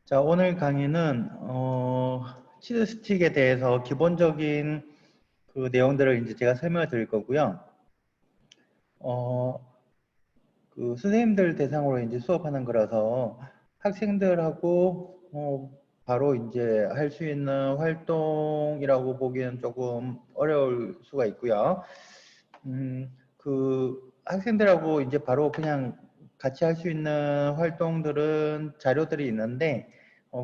자, 오늘 강의는 치즈 스틱에 대해서 기본적인 그 내용들을 이제 제가 설명을 드릴 거고요. 그 선생님들 대상으로 이제 수업하는 거라서 학생들하고 바로 이제 할 수 있는 활동이라고 보기는 조금 어려울 수가 있고요. 그 학생들하고 이제 바로 그냥 같이 할 수 있는 활동들은 자료들이 있는데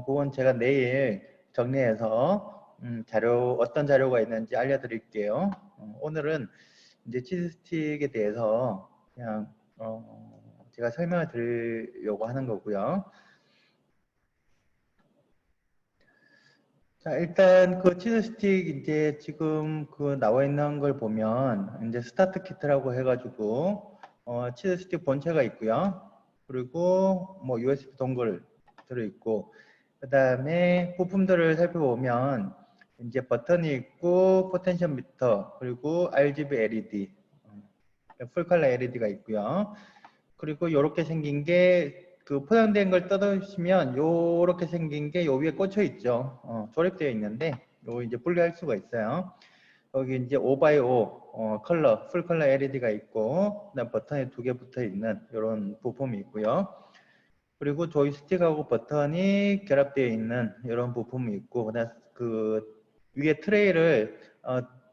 그건 제가 내일 정리해서 어떤 자료가 있는지 알려드릴게요. 오늘은 이제 치즈 스틱에 대해서 그냥 제가 설명을 드리려고 하는 거고요. 자, 일단 그 치즈 스틱 이제 지금 그 나와 있는 걸 보면 이제 스타트 키트라고 해가지고 치즈 스틱 본체가 있고요. 그리고 뭐 USB 동글 들어있고 그 다음에 부품들을 살펴보면 이제 버튼이 있고 포텐시오미터 그리고 RGB LED 풀컬러 LED가 있고요. 그리고 이렇게 생긴 게 그 포장된 걸 뜯으시면 요렇게 생긴 게 요 위에 꽂혀 있죠. 조립되어 있는데 요 이제 분리할 수가 있어요. 여기 이제 5x5 컬러 풀 컬러 LED가 있고 그다음 버튼이 2개 붙어 있는 이런 부품이 있고요. 그리고 조이스틱하고 버튼이 결합되어 있는 이런 부품이 있고 그다음 그 위에 트레이를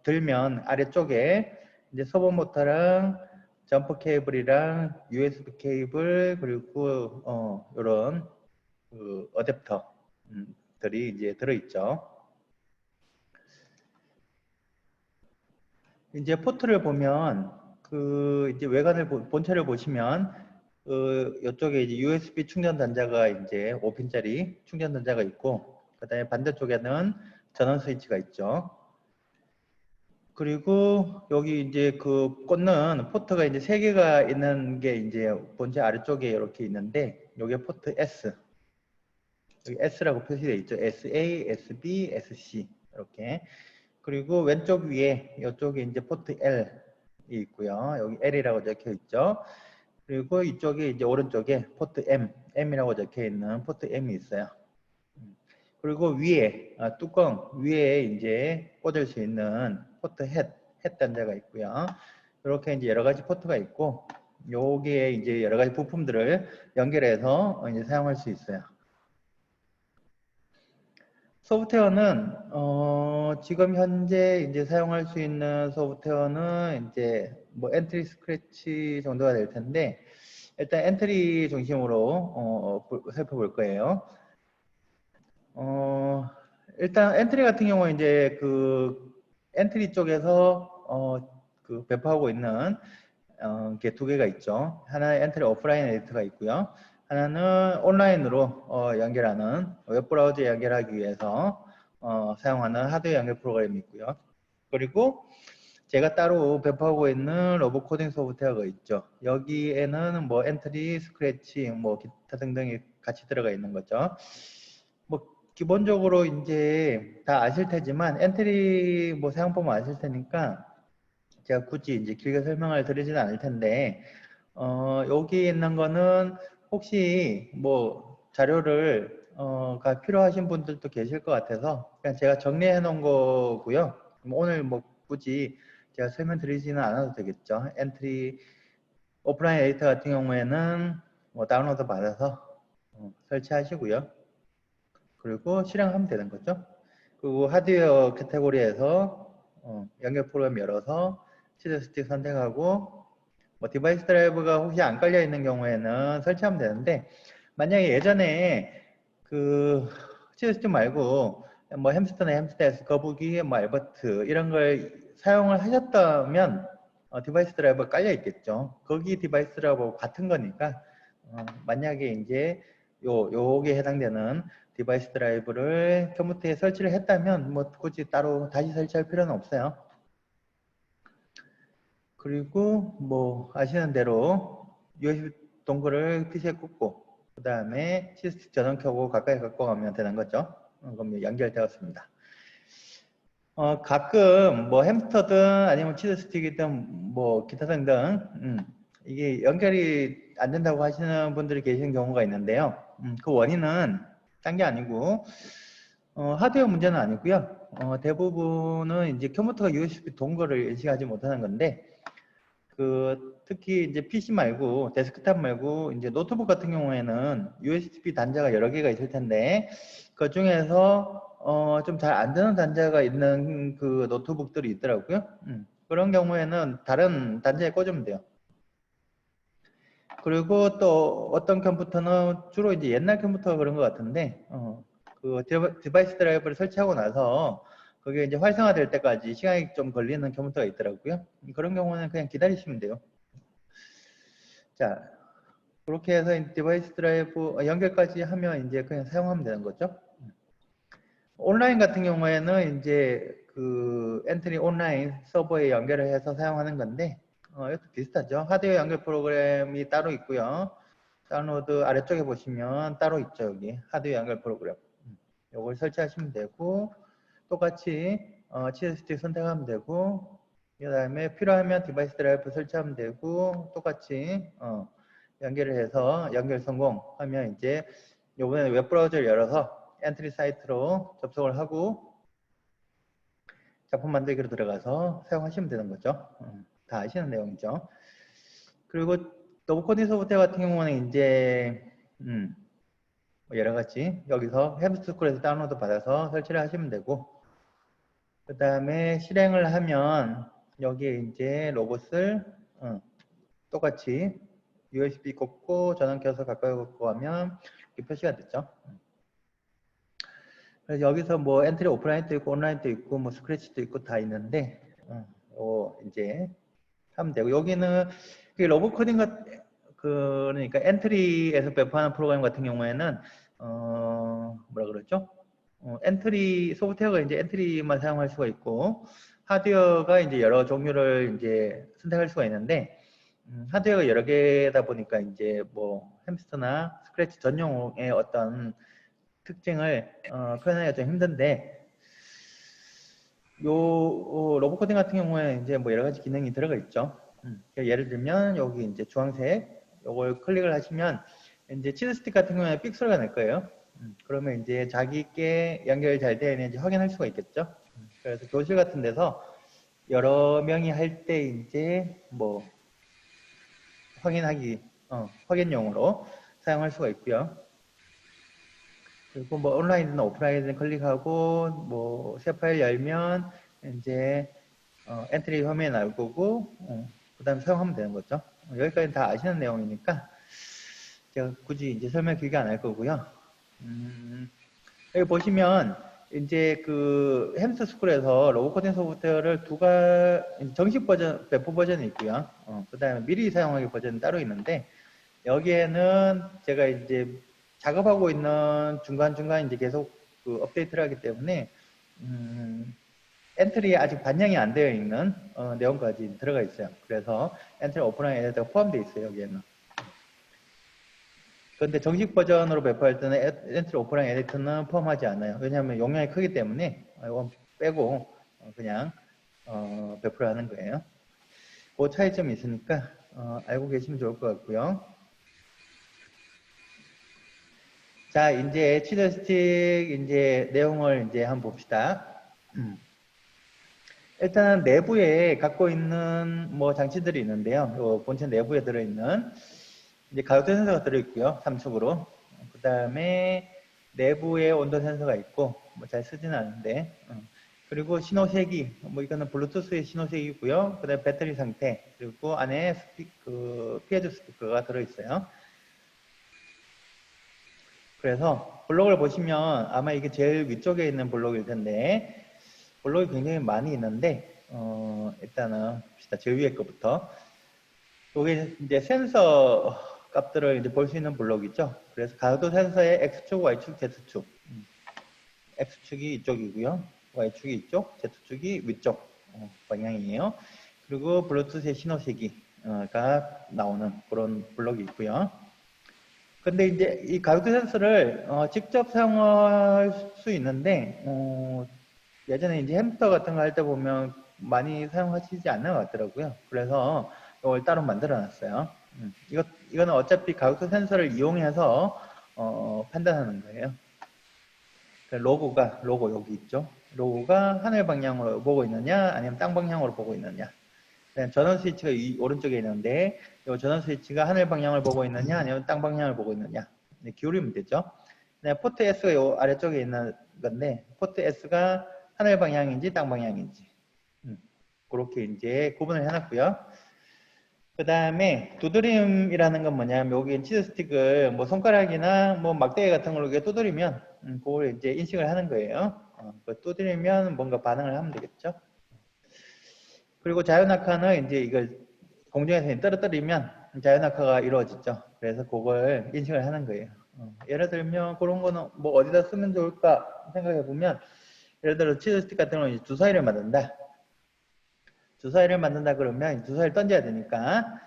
들면 아래쪽에 이제 서버 모터랑 점퍼 케이블이랑 USB 케이블 그리고 이런 그 어댑터들이 이제 들어있죠. 이제 포트를 보면 그 이제 외관을 본체를 보시면 그 이쪽에 이제 USB 충전 단자가 이제 5핀짜리 충전 단자가 있고 그다음에 반대쪽에는 전원 스위치가 있죠. 그리고 여기 이제 그 꽂는 포트가 이제 3개가 있는 게 이제 본체 아래쪽에 이렇게 있는데 여기에 포트 S 여기 S라고 표시되어 있죠. SA, SB, SC 이렇게 그리고 왼쪽 위에 이쪽에 이제 포트 L이 있고요. 여기 L이라고 적혀 있죠. 그리고 이쪽에 이제 오른쪽에 포트 M이라고 적혀 있는 포트 M이 있어요. 그리고 위에 뚜껑 위에 이제 꽂을 수 있는 포트 햇 단자가 있고요. 이렇게 이제 여러 가지 포트가 있고 여기에 이제 여러 가지 부품들을 연결해서 이제 사용할 수 있어요. 소프트웨어는 지금 현재 이제 사용할 수 있는 소프트웨어는 이제 뭐 엔트리 스크래치 정도가 될 텐데 일단 엔트리 중심으로 살펴볼 거예요. 일단 엔트리 같은 경우는 이제 그 엔트리 쪽에서 그 배포하고 있는 게 2개가 있죠. 하나는 엔트리 오프라인 에디터가 있고요. 하나는 온라인으로 연결하는 웹브라우저에 연결하기 위해서 사용하는 하드웨어 연결 프로그램이 있고요. 그리고 제가 따로 배포하고 있는 로봇 코딩 소프트웨어가 있죠. 여기에는 뭐 엔트리, 스크래치, 뭐 기타 등등이 같이 들어가 있는 거죠. 뭐 기본적으로 이제 다 아실 테지만 엔트리 뭐 사용법은 아실 테니까 제가 굳이 이제 길게 설명을 드리지는 않을 텐데 여기 있는 거는 혹시 뭐 자료를 가 필요하신 분들도 계실 것 같아서 그냥 제가 정리해 놓은 거고요. 오늘 뭐 굳이 제가 설명드리지는 않아도 되겠죠. 엔트리 오프라인 에디터 같은 경우에는 뭐 다운로드 받아서 설치하시고요. 그리고 실행하면 되는 거죠. 그리고 하드웨어 카테고리에서 연결 프로그램 열어서 치즈 스틱 선택하고 뭐 디바이스 드라이브가 혹시 안 깔려 있는 경우에는 설치하면 되는데 만약에 예전에 그 치즈 스틱 말고 뭐 햄스터나 햄스터에서 거북이, 뭐 알버트 이런 걸 사용을 하셨다면 디바이스 드라이버가 깔려 있겠죠. 거기 디바이스 드라이버하고 같은 거니까 만약에 이제 요게 해당되는 디바이스 드라이브를 컴퓨터에 설치를 했다면 뭐 굳이 따로 다시 설치할 필요는 없어요. 그리고 뭐 아시는 대로 USB 동글을 PC에 꽂고 그 다음에 치즈스틱 전원 켜고 가까이 갖고 가면 되는 거죠. 그럼 연결되었습니다. 가끔 뭐 햄스터든 아니면 치즈스틱이든 뭐 기타 등등 이게 연결이 안 된다고 하시는 분들이 계신 경우가 있는데요. 그 원인은 딴 게 아니고 하드웨어 문제는 아니고요. 대부분은 이제 컴퓨터가 USB 동거를 인식하지 못하는 건데 특히 이제 PC 말고 데스크탑 말고 이제 노트북 같은 경우에는 USB 단자가 여러 개가 있을 텐데 그 중에서 좀 잘 안 되는 단자가 있는 그 노트북들이 있더라고요. 그런 경우에는 다른 단자에 꽂으면 돼요. 그리고 또 어떤 컴퓨터는 주로 이제 옛날 컴퓨터가 그런 것 같은데 그 디바이스 드라이버를 설치하고 나서 그게 이제 활성화될 때까지 시간이 좀 걸리는 컴퓨터가 있더라고요. 그런 경우는 그냥 기다리시면 돼요. 자, 그렇게 해서 디바이스 드라이브 연결까지 하면 이제 그냥 사용하면 되는 거죠. 온라인 같은 경우에는 이제 그 엔트리 온라인 서버에 연결을 해서 사용하는 건데 이것도 비슷하죠. 하드웨어 연결 프로그램이 따로 있고요. 다운로드 아래쪽에 보시면 따로 있죠. 여기 하드웨어 연결 프로그램. 이걸 설치하시면 되고 똑같이 치즈 선택하면 되고 그 다음에 필요하면 디바이스 드라이브 설치하면 되고 똑같이 연결을 해서 연결 성공하면 이제 요번에 웹브라우저를 열어서 엔트리 사이트로 접속을 하고 작품 만들기로 들어가서 사용하시면 되는 거죠. 다 아시는 내용이죠. 그리고 노브코딩 소프트웨어 같은 경우는 이제 뭐 여러 가지 여기서 햄스트쿨에서 다운로드 받아서 설치를 하시면 되고 그 다음에 실행을 하면 여기에 이제 로봇을 똑같이 USB 꽂고 전원 켜서 가까이 꽂고 하면 이렇게 표시가 됐죠. 그래서 여기서 뭐 엔트리 오프라인도 있고 온라인도 있고 뭐 스크래치도 있고 다 있는데 이제 하면 되고 여기는 로봇 코딩 그러니까 엔트리에서 배포하는 프로그램 같은 경우에는 뭐라 그러죠? 엔트리 소프트웨어가 이제 엔트리만 사용할 수가 있고 하드웨어가 이제 여러 종류를 이제 선택할 수가 있는데 하드웨어가 여러 개다 보니까 이제 뭐 햄스터나 스크래치 전용의 어떤 특징을 표현하기가 좀 힘든데 요 로봇 코딩 같은 경우에 이제 뭐 여러 가지 기능이 들어가 있죠. 예를 들면 여기 이제 주황색 요걸 클릭을 하시면 이제 치즈 스틱 같은 경우에 삑 소리가 날 거예요. 그러면 이제 자기께 연결이 잘 되어 있는지 확인할 수가 있겠죠. 그래서 교실 같은 데서 여러 명이 할 때 이제 뭐 확인용으로 사용할 수가 있고요. 그리고 뭐 온라인이나 오프라인을 클릭하고 뭐 새 파일 열면 이제 엔트리 화면이 나올 거고 그 다음에 사용하면 되는 거죠. 여기까지 다 아시는 내용이니까 제가 굳이 이제 설명 길게 안 할 거고요. 여기 보시면 이제 그 햄스터스쿨에서 로봇 코딩 소프트웨어를 정식 버전, 배포 버전이 있고요. 그 다음에 미리 사용하기 버전이 따로 있는데 여기에는 제가 이제 작업하고 있는 중간중간 이제 계속 그 업데이트를 하기 때문에 엔트리에 아직 반영이 안 되어 있는 내용까지 들어가 있어요. 그래서 엔트리 오프라인 에디터가 포함되어 있어요. 여기에는. 그런데 정식 버전으로 배포할 때는 엔트리 오프라인 에디터는 포함하지 않아요. 왜냐하면 용량이 크기 때문에 이건 빼고 그냥 배포를 하는 거예요. 그 차이점이 있으니까 알고 계시면 좋을 것 같고요. 자, 이제 치즈스틱 이제 내용을 이제 한번 봅시다. 일단 내부에 갖고 있는 뭐 장치들이 있는데요. 요 본체 내부에 들어있는 이제 가격대 센서가 들어있고요. 3축으로. 그 다음에 내부에 온도 센서가 있고 뭐 잘 쓰지는 않은데 그리고 신호세기 뭐 이거는 블루투스의 신호세기고요. 그 다음에 배터리 상태 그리고 안에 피해주 스피커가 들어있어요. 그래서 블록을 보시면 아마 이게 제일 위쪽에 있는 블록일 텐데 블록이 굉장히 많이 있는데 일단은 봅시다. 제일 위에 거부터 여기 이제 센서 값들을 이제 볼 수 있는 블록이죠. 그래서 가도 센서의 X축, Y축, Z축 X축이 이쪽이고요. Y축이 이쪽, Z축이 위쪽 방향이에요. 그리고 블루투스의 신호세기가 나오는 그런 블록이 있고요. 근데 이제 이 가격대 센서를 직접 사용할 수 있는데 예전에 이제 햄스터 같은 거 할 때 보면 많이 사용하시지 않는 것 같더라고요. 그래서 이걸 따로 만들어 놨어요. 이거는 어차피 가격대 센서를 이용해서 판단하는 거예요. 로고 여기 있죠. 로고가 하늘 방향으로 보고 있느냐, 아니면 땅 방향으로 보고 있느냐. 전원 스위치가 오른쪽에 있는데, 이 전원 스위치가 하늘 방향을 보고 있느냐, 아니면 땅 방향을 보고 있느냐. 네, 기울이면 되죠. 포트 S가 이 아래쪽에 있는 건데, 포트 S가 하늘 방향인지 땅 방향인지. 그렇게 이제 구분을 해놨고요. 그 다음에 두드림이라는 건 뭐냐면 여기 치즈 스틱을 뭐 손가락이나 뭐 막대기 같은 걸로 이렇게 두드리면 그걸 이제 인식을 하는 거예요. 두드리면 뭔가 반응을 하면 되겠죠. 그리고 자연낙하는 이제 이걸 공중에서 떨어뜨리면 자연낙하가 이루어지죠. 그래서 그걸 인식을 하는 거예요. 예를 들면 그런 거는 뭐 어디다 쓰면 좋을까 생각해 보면, 예를 들어 치즈 스틱 같은 경우는 주사위를 만든다. 주사위를 만든다 그러면 주사위를 던져야 되니까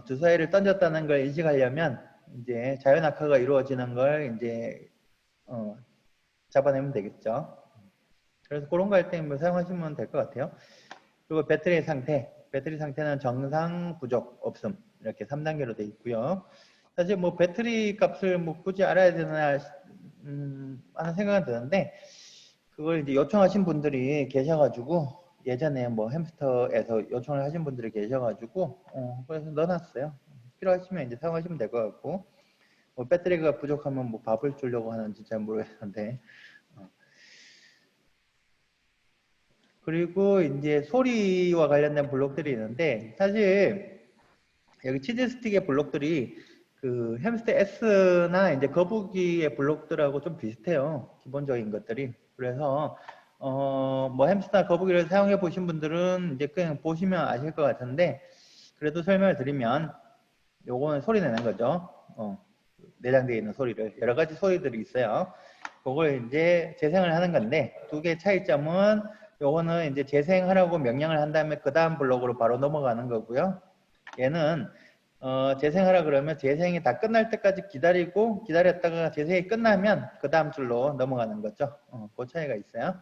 주사위를 던졌다는 걸 인식하려면 이제 자연낙하가 이루어지는 걸 이제 잡아내면 되겠죠. 그래서 그런 거 할 때 뭐 사용하시면 될 것 같아요. 그리고 배터리 상태, 배터리 상태는 정상, 부족, 없음 이렇게 3단계로 되어 있고요. 사실 뭐 배터리 값을 뭐 굳이 알아야 되나 하는 생각은 드는데, 그걸 이제 요청하신 분들이 계셔가지고 예전에 뭐 햄스터에서 요청을 하신 분들이 계셔가지고 그래서 넣어놨어요. 필요하시면 이제 사용하시면 될 것 같고, 뭐 배터리가 부족하면 뭐 밥을 주려고 하는지 잘 모르겠는데. 그리고 이제 소리와 관련된 블록들이 있는데, 사실 여기 치즈 스틱의 블록들이 그 햄스터 S나 이제 거북이의 블록들하고 좀 비슷해요. 기본적인 것들이. 그래서 뭐 햄스터나 거북이를 사용해 보신 분들은 이제 그냥 보시면 아실 것 같은데, 그래도 설명을 드리면 요거는 소리 내는 거죠. 내장되어 있는 소리를, 여러 가지 소리들이 있어요. 그걸 이제 재생을 하는 건데, 두 개의 차이점은 요거는 이제 재생하라고 명령을 한 다음에 그 다음 블록으로 바로 넘어가는 거고요. 얘는 재생하라 그러면 재생이 다 끝날 때까지 기다렸다가 재생이 끝나면 그 다음 줄로 넘어가는 거죠. 그 차이가 있어요.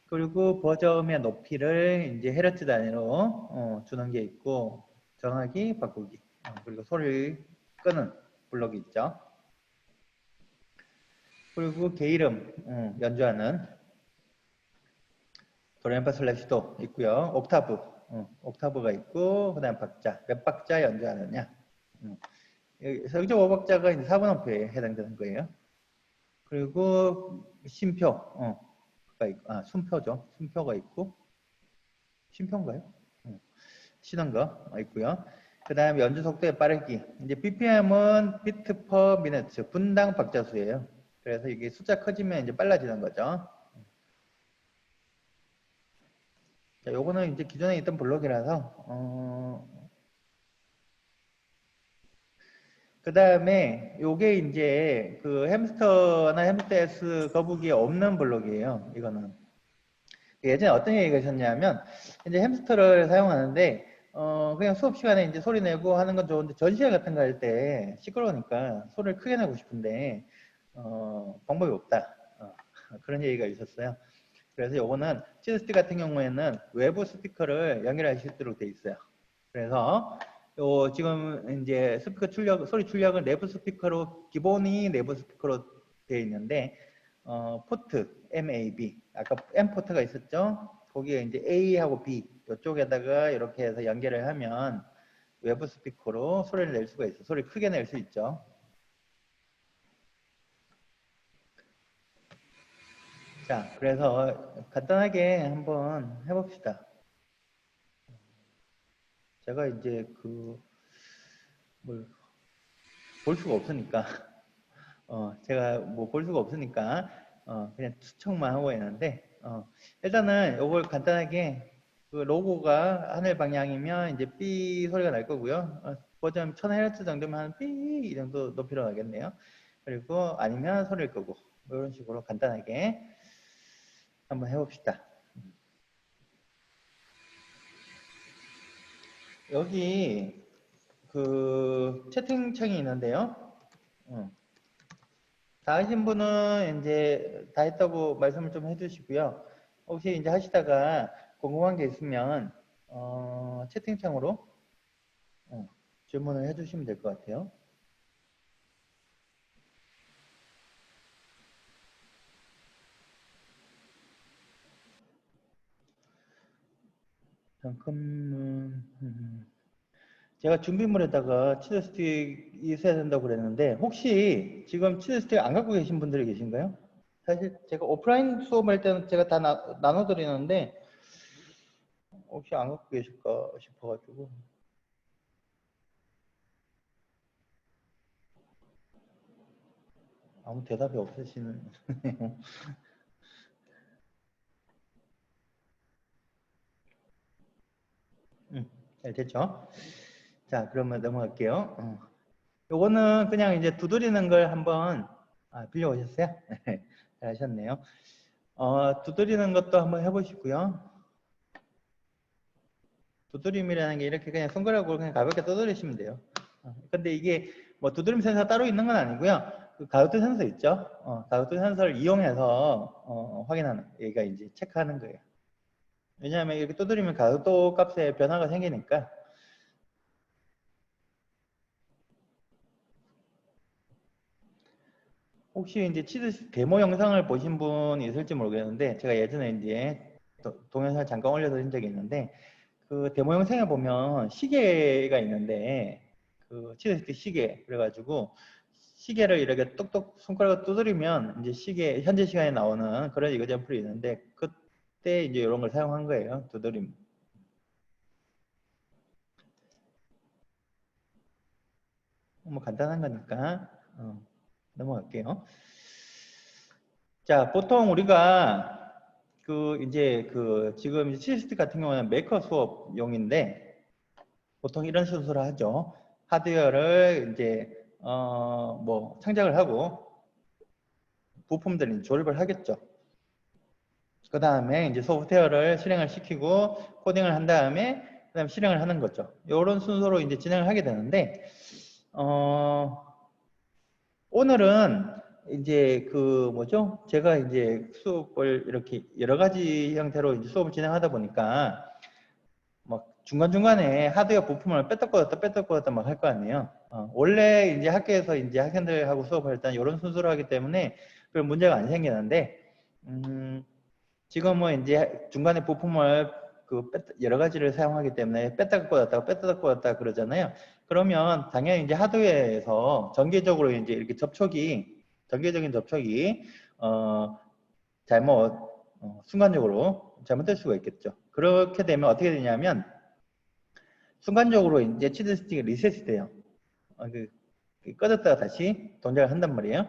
그리고 버저음의 높이를 이제 헤르츠 단위로 주는 게 있고, 정하기, 바꾸기, 그리고 소리를 끄는 블록이 있죠. 그리고 게이름 연주하는 도레미파 슬래시도 있고요. 옥타브가 있고, 그 다음 박자, 몇 박자 연주하느냐. 성적 5박자가 이제 4분音符에 해당되는 거예요. 그리고 심표, 순표죠. 순표가 있고, 심표인가요? 쉬는 거 있고요. 그 다음에 연주 속도의 빠르기. 이제 BPM은 비트 퍼 미니트, 분당 박자수예요. 그래서 이게 숫자 커지면 이제 빨라지는 거죠. 자, 요거는 이제 기존에 있던 블록이라서, 그 다음에 요게 이제 그 햄스터나 햄스터 S 거북이에 없는 블록이에요. 이거는. 예전에 어떤 얘기가 있었냐면, 이제 햄스터를 사용하는데, 그냥 수업 시간에 이제 소리 내고 하는 건 좋은데, 전시회 같은 거 할 때 시끄러우니까 소리를 크게 내고 싶은데, 방법이 없다. 그런 얘기가 있었어요. 그래서 요거는 치즈스틱 같은 경우에는 외부 스피커를 연결할 수 있도록 되어 있어요. 그래서 요 지금 이제 스피커 출력, 소리 출력은 내부 스피커로, 기본이 내부 스피커로 되어 있는데, 포트 MAB, 아까 M 포트가 있었죠? 거기에 이제 A하고 B 이쪽에다가 이렇게 해서 연결을 하면 외부 스피커로 소리를 낼 수가 있어. 소리 크게 낼 수 있죠. 자, 그래서 간단하게 한번 해봅시다. 제가 이제 뭘 볼 수가 없으니까, 제가 뭐 볼 수가 없으니까, 그냥 추측만 하고 있는데, 일단은 이걸 간단하게, 그 로고가 하늘 방향이면 이제 삐 소리가 날 거고요. 버전 1000Hz 정도면 한 삐 이 정도 높이로 나겠네요. 그리고 아니면 소리를 끄고, 이런 식으로 간단하게 한번 해봅시다. 여기 그 채팅창이 있는데요. 다 하신 분은 이제 다 했다고 말씀을 좀 해주시고요. 혹시 이제 하시다가 궁금한 게 있으면 채팅창으로 질문을 해주시면 될 것 같아요. 잠깐만. 제가 준비물에다가 치즈 스틱 있어야 된다고 그랬는데 혹시 지금 치즈 스틱 안 갖고 계신 분들이 계신가요? 사실 제가 오프라인 수업할 때는 제가 다 나눠드리는데 혹시 안 갖고 계실까 싶어가지고. 아무 대답이 없으시는. 잘 됐죠? 자, 그러면 넘어갈게요. 요거는 그냥 이제 두드리는 걸 한번 빌려오셨어요? 잘 하셨네요. 두드리는 것도 한번 해보시고요. 두드림이라는 게 이렇게 그냥 손가락으로 그냥 가볍게 두드리시면 돼요. 근데 이게 뭐 두드림 센서 따로 있는 건 아니고요. 그 가우트 센서 있죠? 가우트 센서를 이용해서 확인하는, 얘가 이제 체크하는 거예요. 왜냐하면 이렇게 두드리면 가우트 값에 변화가 생기니까. 혹시 이제 치즈 데모 영상을 보신 분 있을지 모르겠는데 제가 예전에 이제 동영상을 잠깐 올려드린 적이 있는데 그 데모 영상에 보면 시계가 있는데 그 치즈 스틱 시계 그래가지고 시계를 이렇게 똑똑 손가락으로 두드리면 이제 시계 현재 시간에 나오는 그런 이거점플이 있는데 그때 이제 이런 걸 사용한 거예요. 두드림. 뭐 간단한 거니까 넘어갈게요. 자, 보통 우리가 그 이제 그 지금 치즈스틱 같은 경우는 메이커 수업용인데 보통 이런 순서로 하죠. 하드웨어를 이제 뭐 창작을 하고 부품들을 조립을 하겠죠. 그 다음에 이제 소프트웨어를 실행을 시키고 코딩을 한 다음에 그다음 실행을 하는 거죠. 이런 순서로 이제 진행을 하게 되는데 오늘은 이제 그 뭐죠? 제가 이제 수업을 이렇게 여러 가지 형태로 이제 수업을 진행하다 보니까 막 중간중간에 하드웨어 부품을 뺐다 꽂았다 뺐다 꽂았다 막 할 거 아니에요. 원래 이제 학교에서 이제 학생들하고 수업을 할 때는 이런 순서로 하기 때문에 별 문제가 안 생기는데 지금은 이제 중간에 부품을 여러 가지를 사용하기 때문에 뺐다가 꽂았다가 뺐다가 꽂았다 그러잖아요. 그러면 당연히 이제 하드웨어에서 전개적으로 이제 이렇게 전개적인 접촉이 잘못 순간적으로 잘못될 수가 있겠죠. 그렇게 되면 어떻게 되냐면 순간적으로 이제 치즈 스틱이 리셋이 돼요. 꺼졌다가 다시 동작을 한단 말이에요.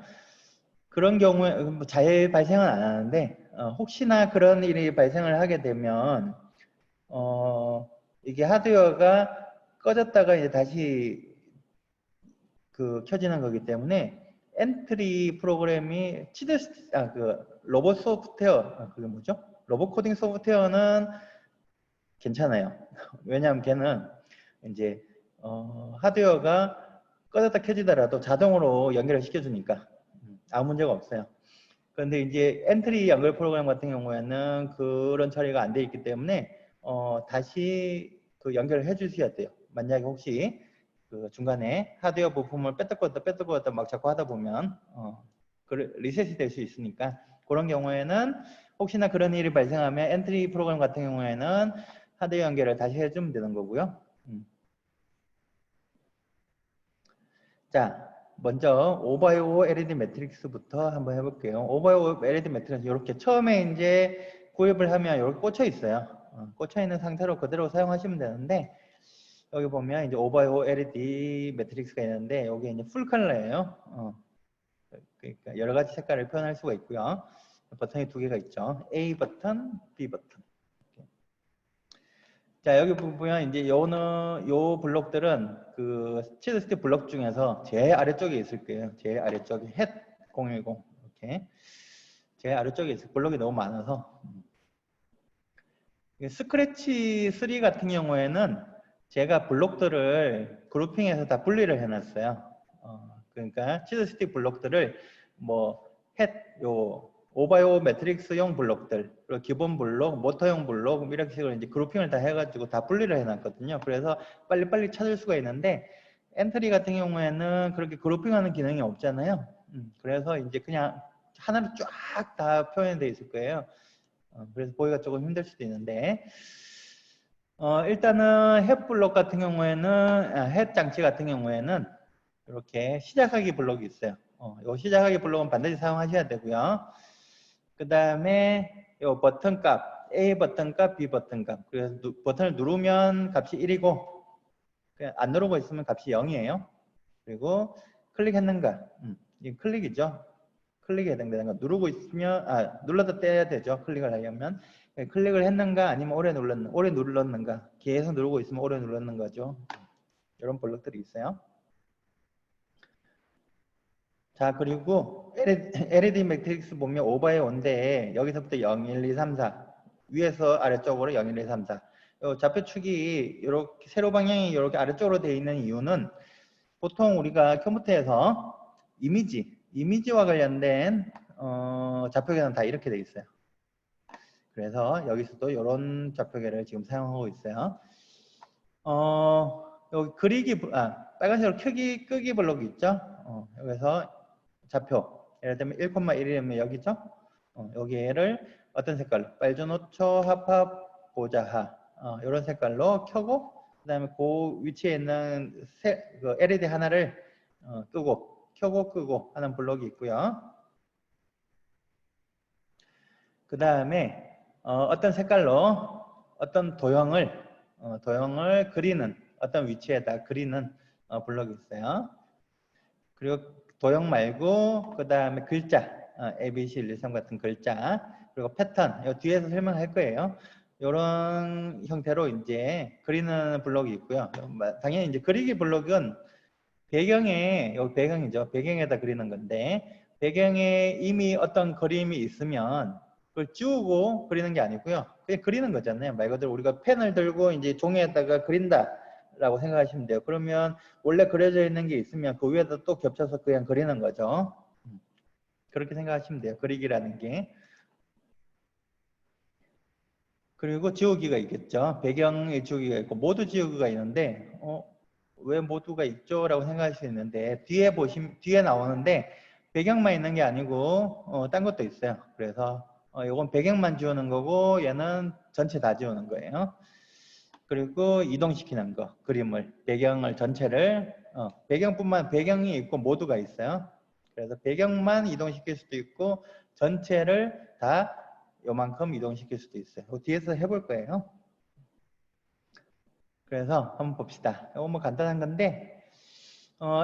그런 경우에 잘 발생은 안 하는데 혹시나 그런 일이 발생을 하게 되면 이게 하드웨어가 꺼졌다가 이제 다시 켜지는 거기 때문에 엔트리 프로그램이 로봇 소프트웨어 그게 뭐죠? 로봇 코딩 소프트웨어는 괜찮아요. 왜냐하면 걔는 이제 하드웨어가 꺼졌다 켜지더라도 자동으로 연결을 시켜주니까 아무 문제가 없어요. 그런데 이제 엔트리 연결 프로그램 같은 경우에는 그런 처리가 안 돼 있기 때문에 다시 연결을 해 주셔야 돼요. 만약에 혹시 그 중간에 하드웨어 부품을 뺐다 껐다 막 자꾸 하다 보면 리셋이 될 수 있으니까 그런 경우에는 혹시나 그런 일이 발생하면 엔트리 프로그램 같은 경우에는 하드웨어 연결을 다시 해주면 되는 거고요. 자, 먼저 오바이오 LED 매트릭스부터 한번 해볼게요. 오바이오 LED 매트릭스 이렇게 처음에 이제 구입을 하면 이렇게 꽂혀 있어요. 꽂혀 있는 상태로 그대로 사용하시면 되는데 여기 보면 이제 오바이오 LED 매트릭스가 있는데 여기 이제 풀 컬러예요. 그러니까 여러 가지 색깔을 표현할 수가 있고요. 버튼이 두 개가 있죠. A 버튼, B 버튼. 자, 여기 보면 이제 요 블록들은 그 치즈 스틱 블록 중에서 제일 아래쪽에 있을 거예요. 제일 아래쪽에 햇 010 이렇게 제일 아래쪽에 있을 블록이 너무 많아서 스크래치 3 같은 경우에는 제가 블록들을 그룹핑해서 다 분리를 해놨어요. 그러니까 치즈 스틱 블록들을 오바이오 매트릭스용 블록들, 그리고 기본 블록, 모터용 블록 이렇게 식으로 이제 그룹핑을 다 해가지고 다 분리를 해놨거든요. 그래서 빨리빨리 찾을 수가 있는데 엔트리 같은 경우에는 그렇게 그룹핑하는 기능이 없잖아요. 그래서 이제 그냥 하나로 쫙 다 표현되어 있을 거예요. 그래서 보기가 조금 힘들 수도 있는데, 자, 여기 보면 이제 010 블록들은 그 치즈 스틱 블록들을 일단은 햇 블록 같은 경우에는 햇 장치 같은 경우에는 이렇게 시작하기 블록이 있어요. 요 시작하기 블록은 반드시 사용하셔야 되고요. 그 다음에 요 버튼 값, A 버튼 값, B 버튼 값. 그래서 버튼을 누르면 값이 1이고 안 누르고 있으면 값이 0이에요. 그리고 클릭했는가? 이 클릭이죠. 클릭에 해당되는 거. 누르고 있으면 눌러도 떼야 되죠. 클릭을 하려면 클릭을 했는가 아니면 오래 눌렀는가. 계속 누르고 있으면 오래 눌렀는 거죠. 이런 블록들이 있어요. 자, 그리고 LED 매트릭스 보면 오버의 원대에 여기서부터 0, 1, 2, 3, 4 위에서 아래쪽으로 0, 1, 2, 3, 4 요 좌표축이 이렇게 세로 방향이 이렇게 아래쪽으로 되어 있는 이유는 보통 우리가 컴퓨터에서 이미지와 관련된 좌표계는 다 이렇게 되어 있어요. 그래서 여기서도 이런 좌표계를 지금 사용하고 있어요. 여기 빨간색으로 끄기 블록이 있죠. 여기서 좌표 예를 들면 1,1이면 여기죠. 여기를 어떤 색깔로 빨주노초 합합 보자하 이런 색깔로 켜고 그 다음에 그 위치에 있는 그 LED 하나를 켜고 끄고 하는 블록이 있고요. 그 다음에 어떤 색깔로 어떤 도형을 그리는 어떤 위치에다 그리는 블록이 있어요. 그리고 도형 말고 그 다음에 글자 A, B, C, 1, 2, 3 같은 글자 그리고 패턴 이 뒤에서 설명할 거예요. 이런 형태로 이제 그리는 블록이 있고요. 당연히 이제 그리기 블록은 여기 배경이죠. 배경에다 그리는 건데 배경에 이미 어떤 그림이 있으면 그걸 지우고 그리는 게 아니고요. 그냥 그리는 거잖아요. 말 그대로 우리가 펜을 들고 이제 종이에다가 그린다 라고 생각하시면 돼요. 그러면 원래 그려져 있는 게 있으면 그 위에다 또 겹쳐서 그냥 그리는 거죠. 그렇게 생각하시면 돼요. 그리기라는 게. 그리고 지우기가 있겠죠. 배경에 지우기가 있고 모두 지우기가 있는데 왜 모두가 있죠? 라고 생각할 수 있는데 뒤에 나오는데 배경만 있는 게 아니고 딴 것도 있어요. 그래서 이건 배경만 지우는 거고 얘는 전체 다 지우는 거예요. 그리고 이동시키는 거, 그림을, 배경을 전체를 배경이 있고 모두가 있어요. 그래서 배경만 이동시킬 수도 있고 전체를 다 요만큼 이동시킬 수도 있어요. 뒤에서 해볼 거예요. 그래서 한번 봅시다. 이거 뭐 간단한 건데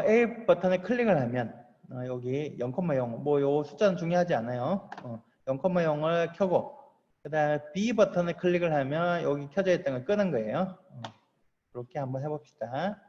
A 버튼을 클릭을 하면 여기 0,0 뭐 요 숫자는 중요하지 않아요. 0,0을 켜고 그 다음에 B 버튼을 클릭을 하면 여기 켜져 있던 걸 끄는 거예요. 그렇게 한번 해봅시다.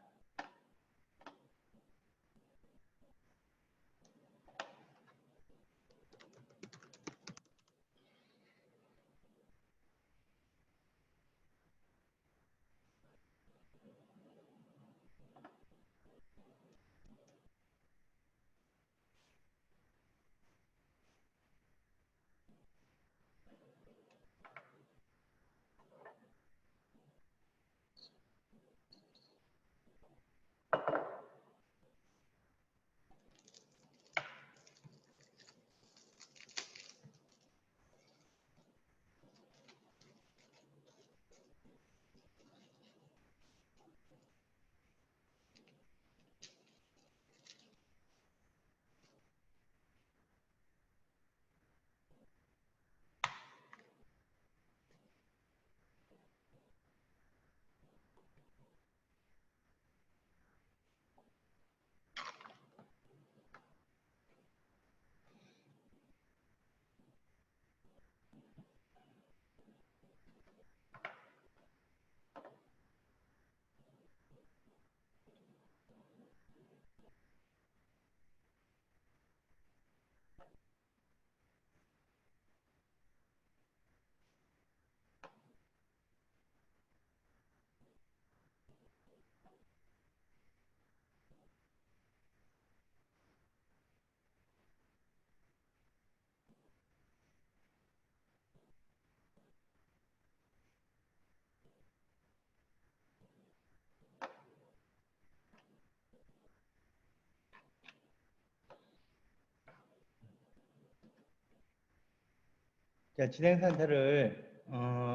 자, 진행 상태를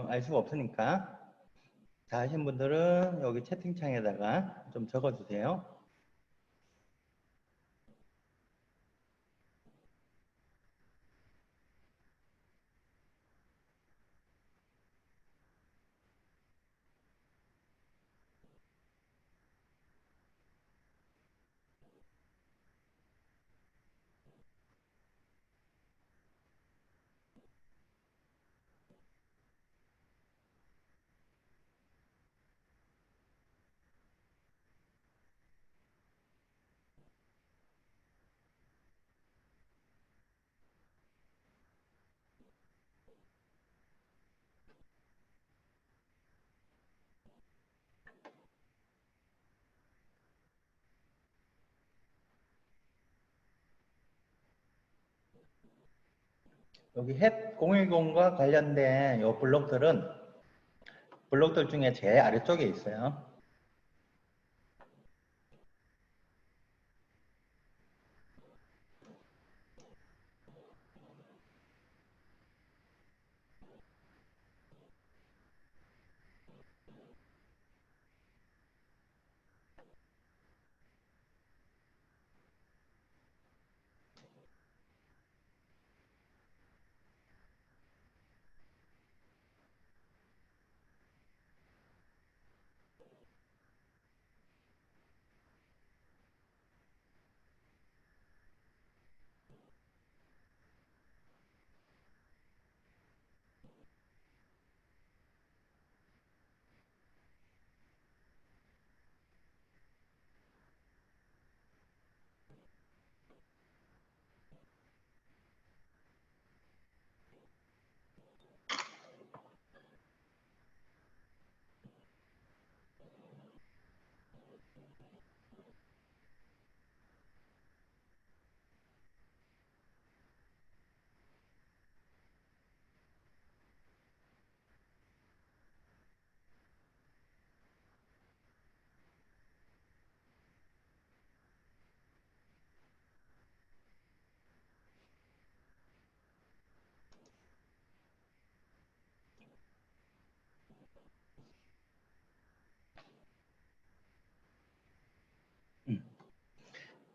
알 수가 없으니까 다 하신 분들은 여기 채팅창에다가 좀 적어주세요. 여기 햇 010과 관련된 요 블록들 중에 제일 아래쪽에 있어요.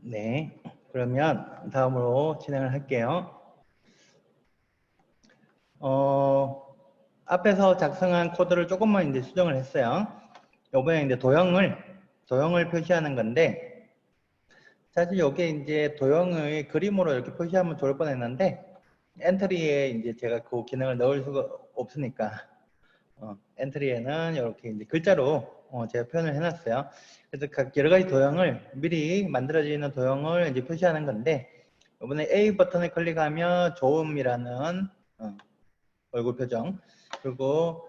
네, 그러면 다음으로 진행을 할게요. 앞에서 작성한 코드를 조금만 이제 수정을 했어요. 요번에 이제 도형을 표시하는 건데, 사실 요게 이제 도형을 그림으로 이렇게 표시하면 좋을 뻔 했는데, 엔트리에 이제 제가 그 기능을 넣을 수가 없으니까, 엔트리에는 이렇게 이제 글자로 제가 표현을 해놨어요. 그래서 각 여러 가지 도형을 미리 만들어지는 도형을 이제 표시하는 건데, 이번에 A 버튼을 클릭하면 좋음이라는 얼굴 표정, 그리고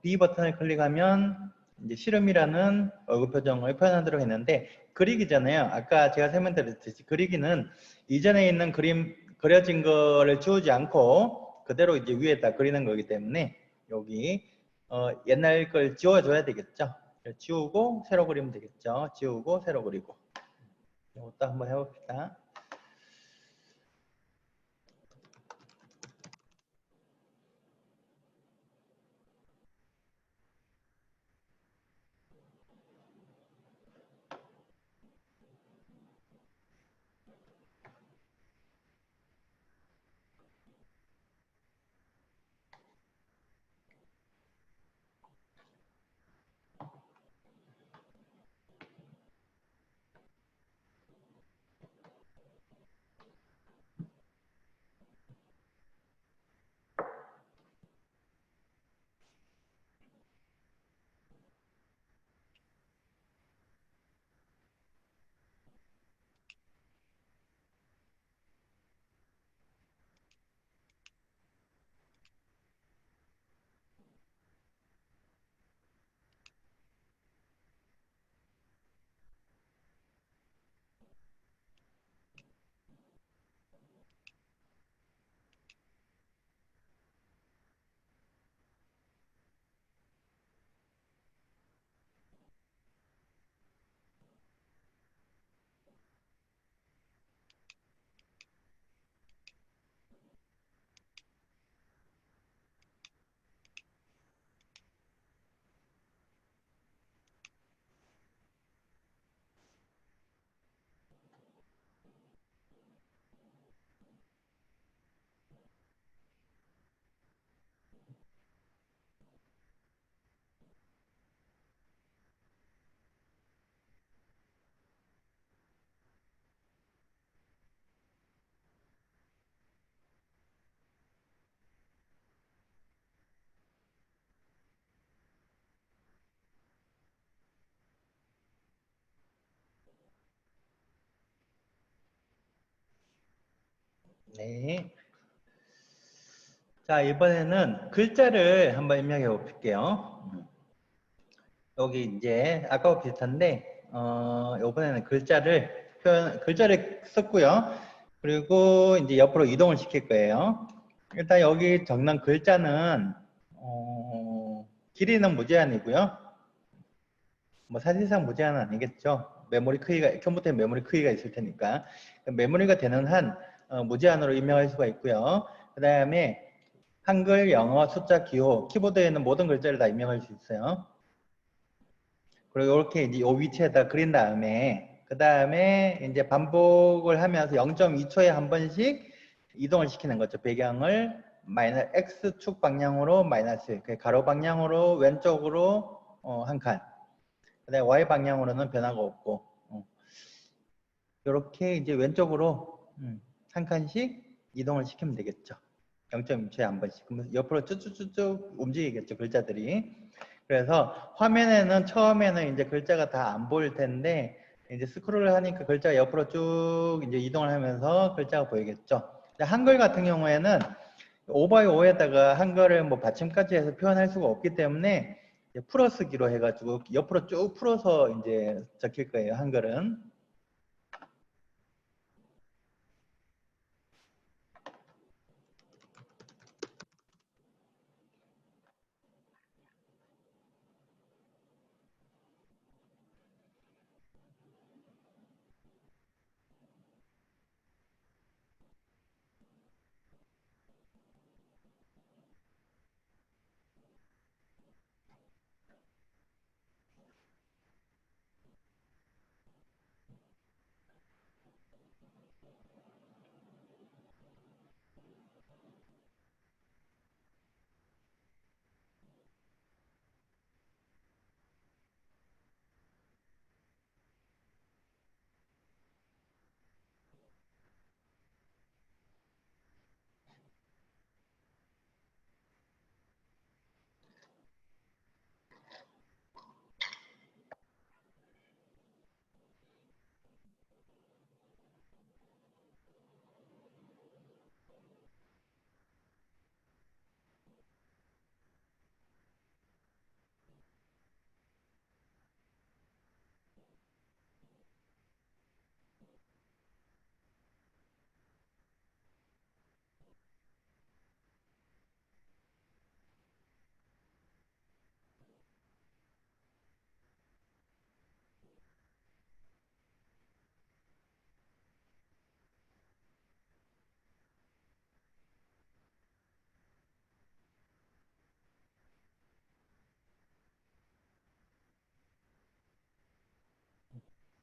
B 버튼을 클릭하면 이제 씨름이라는 얼굴 표정을 표현하도록 했는데, 그리기잖아요. 아까 제가 설명드렸듯이 그리기는 이전에 있는 그려진 거를 지우지 않고 그대로 이제 위에다 그리는 거기 때문에 여기 옛날 걸 지워줘야 되겠죠. 지우고 새로 그리면 되겠죠. 지우고 새로 그리고. 이것도 한번 해봅시다. 네. 자, 이번에는 글자를 한번 입력해 볼게요. 여기 이제 아까와 비슷한데 이번에는 글자를 썼고요. 그리고 이제 옆으로 이동을 시킬 거예요. 일단 여기 적는 글자는 길이는 무제한이고요. 뭐 사실상 무제한은 아니겠죠. 메모리 크기가 컴퓨터에 메모리 크기가 있을 테니까 메모리가 되는 한 무제한으로 입력할 수가 있고요. 그 다음에 한글, 영어, 숫자, 기호, 키보드에는 모든 글자를 다 입력할 수 있어요. 그리고 이렇게 이제 요 위치에다 그린 다음에 그 다음에 이제 반복을 하면서 0.2초에 한 번씩 이동을 시키는 거죠. 배경을 마이너스 X축 방향으로 마이너스 가로 방향으로 왼쪽으로 한 칸. 그다음에 Y 방향으로는 변화가 없고 이렇게 이제 왼쪽으로 한 칸씩 이동을 시키면 되겠죠. 0.2초에 한 번씩. 그러면 옆으로 쭉쭉쭉쭉 움직이겠죠, 글자들이. 그래서 화면에는 처음에는 이제 글자가 다 안 보일 텐데 이제 스크롤을 하니까 글자가 옆으로 쭉 이제 이동을 하면서 글자가 보이겠죠. 한글 같은 경우에는 5x5에다가 한글을 뭐 받침까지 해서 표현할 수가 없기 때문에 풀어쓰기로 해가지고 옆으로 쭉 풀어서 이제 적힐 거예요, 한글은.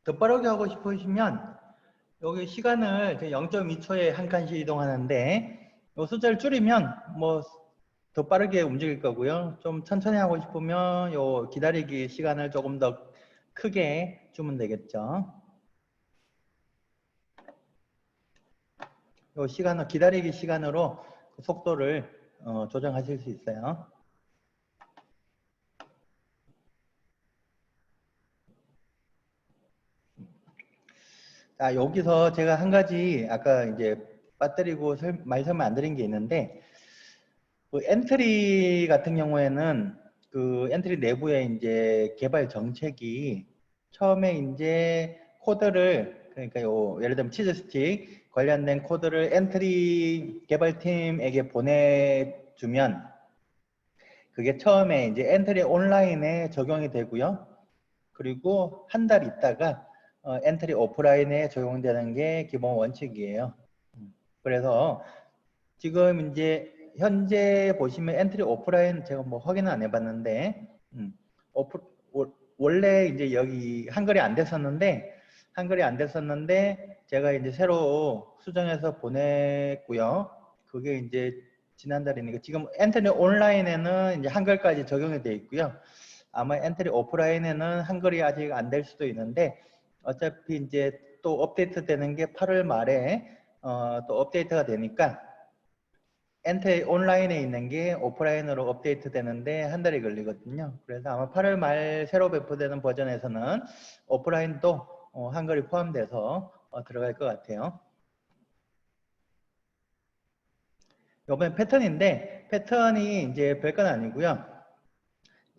더 빠르게 하고 싶으시면 여기 시간을 0.2초에 한 칸씩 이동하는데 이 숫자를 줄이면 뭐 더 빠르게 움직일 거고요. 좀 천천히 하고 싶으면 요 기다리기 시간을 조금 더 크게 주면 되겠죠. 요 시간을 기다리기 시간으로 속도를 조정하실 수 있어요. 자, 여기서 제가 한 가지 아까 이제 빠뜨리고 말 설명 안 드린 게 있는데 그 엔트리 같은 경우에는 그 엔트리 내부에 이제 개발 정책이 처음에 이제 코드를 그러니까 요 예를 들면 치즈 스틱 관련된 코드를 엔트리 개발팀에게 보내주면 그게 처음에 이제 엔트리 온라인에 적용이 되고요. 그리고 한 달 있다가 엔트리 오프라인에 적용되는 게 기본 원칙이에요. 그래서 지금 이제 현재 보시면 엔트리 오프라인 제가 뭐 확인은 안 해봤는데 오프, 원래 이제 여기 한글이 안 됐었는데 제가 이제 새로 수정해서 보냈고요. 그게 이제 지난달이니까 지금 엔트리 온라인에는 이제 한글까지 적용이 되어 있고요. 아마 엔트리 오프라인에는 한글이 아직 안 될 수도 있는데 어차피 이제 또 업데이트 되는 게 8월 말에 또 업데이트가 되니까 엔트리 온라인에 있는 게 오프라인으로 업데이트 되는데 한 달이 걸리거든요. 그래서 아마 8월 말 새로 배포되는 버전에서는 오프라인도 한글이 포함돼서 들어갈 것 같아요. 요번엔 패턴인데 패턴이 이제 별건 아니고요.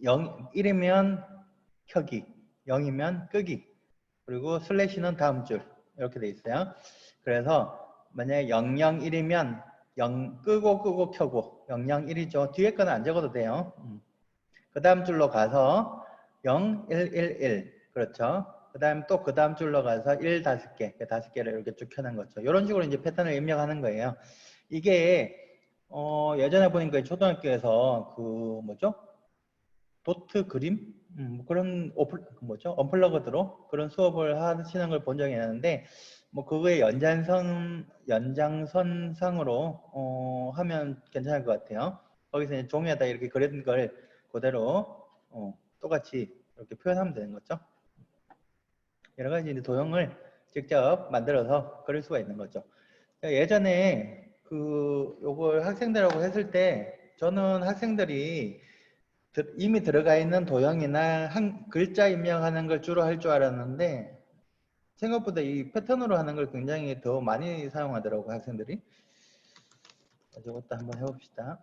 1이면 켜기, 0이면 끄기, 그리고 슬래시는 다음 줄 이렇게 돼 있어요. 그래서 만약에 001이면 0 끄고 켜고 001이죠. 뒤에 거는 안 적어도 돼요. 그 다음 줄로 가서 0, 1, 1, 1 그렇죠. 그 다음 또 그 다음 줄로 가서 1 5개, 5개를 이렇게 쭉 켜는 거죠. 이런 식으로 이제 패턴을 입력하는 거예요. 이게 예전에 보니까 초등학교에서 그 뭐죠? 도트 그림? 뭐 그런 뭐죠? 언플러그드로 그런 수업을 하시는 걸 본 적이 있는데 뭐 그거의 연장선상으로 하면 괜찮을 것 같아요. 거기서 이제 종이에다 이렇게 그린 걸 그대로 똑같이 이렇게 표현하면 되는 거죠. 여러 가지 이제 도형을 직접 만들어서 그릴 수가 있는 거죠. 예전에 그 요걸 학생들하고 했을 때 저는 학생들이 이미 들어가 있는 도형이나 글자 입력하는 걸 주로 할 줄 알았는데 생각보다 이 패턴으로 하는 걸 굉장히 더 많이 사용하더라고요, 학생들이. 이것도 한번 해봅시다.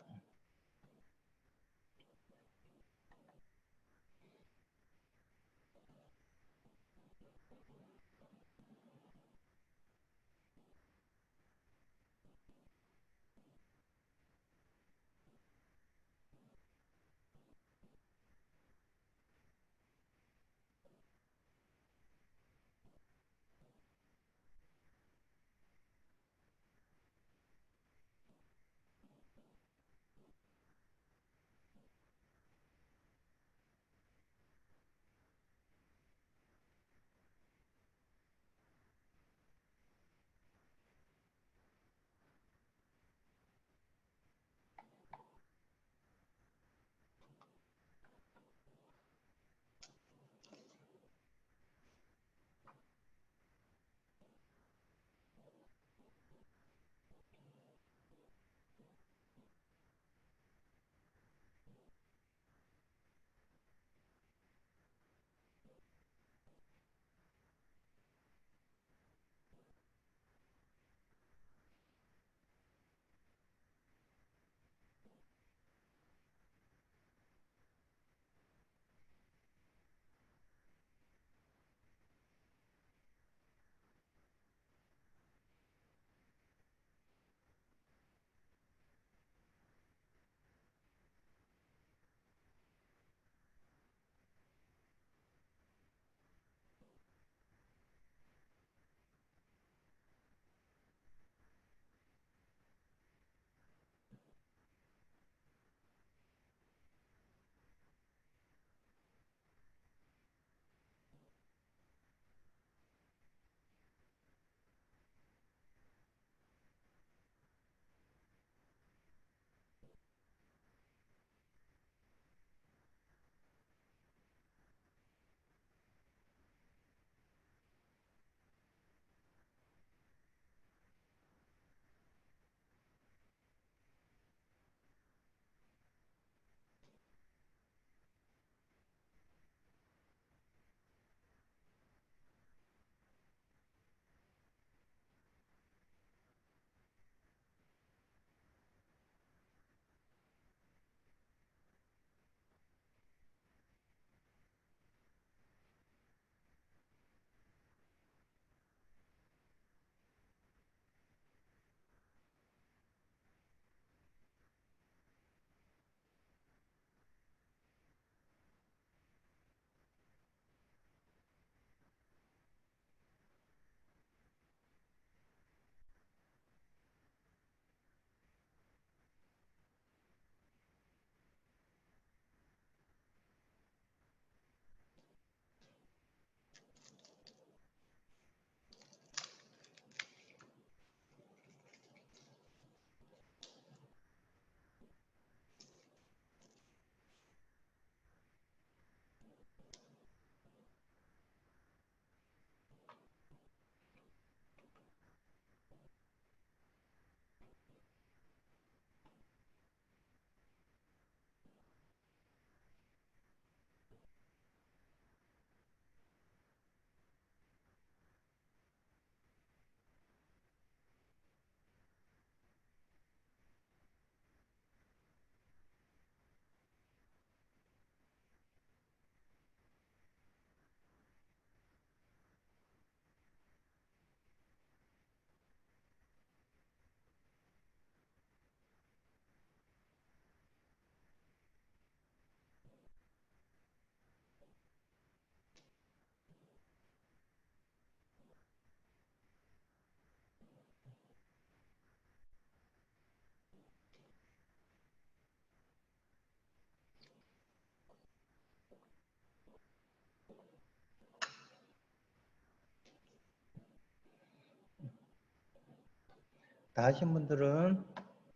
다 하신 분들은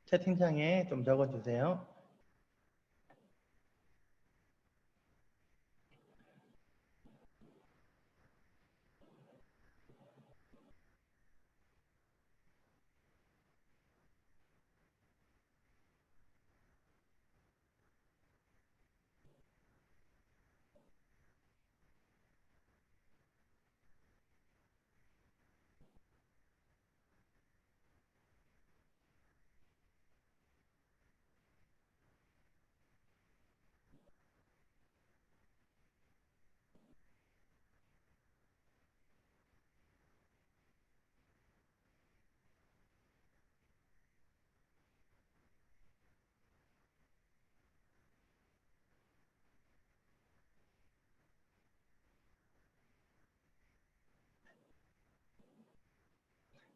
채팅창에 좀 적어주세요.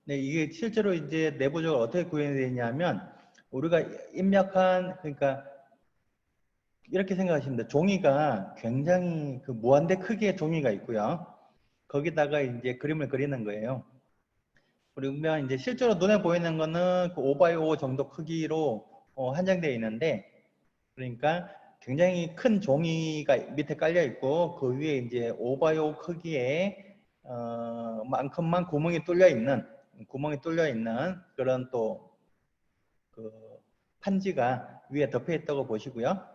네, 이게 실제로 이제 내부적으로 어떻게 구현이 되냐면 우리가 입력한 그러니까 이렇게 생각하시면 돼요. 종이가 굉장히 그 무한대 크기의 종이가 있고요. 거기다가 이제 그림을 그리는 거예요. 그러면 이제 실제로 눈에 보이는 거는 그 5x5 정도 크기로 한정되어 있는데, 그러니까 굉장히 큰 종이가 밑에 깔려 있고 그 위에 이제 5x5 크기의 만큼만 구멍이 뚫려 있는 그런 또 그 판지가 위에 덮여 있다고 보시고요.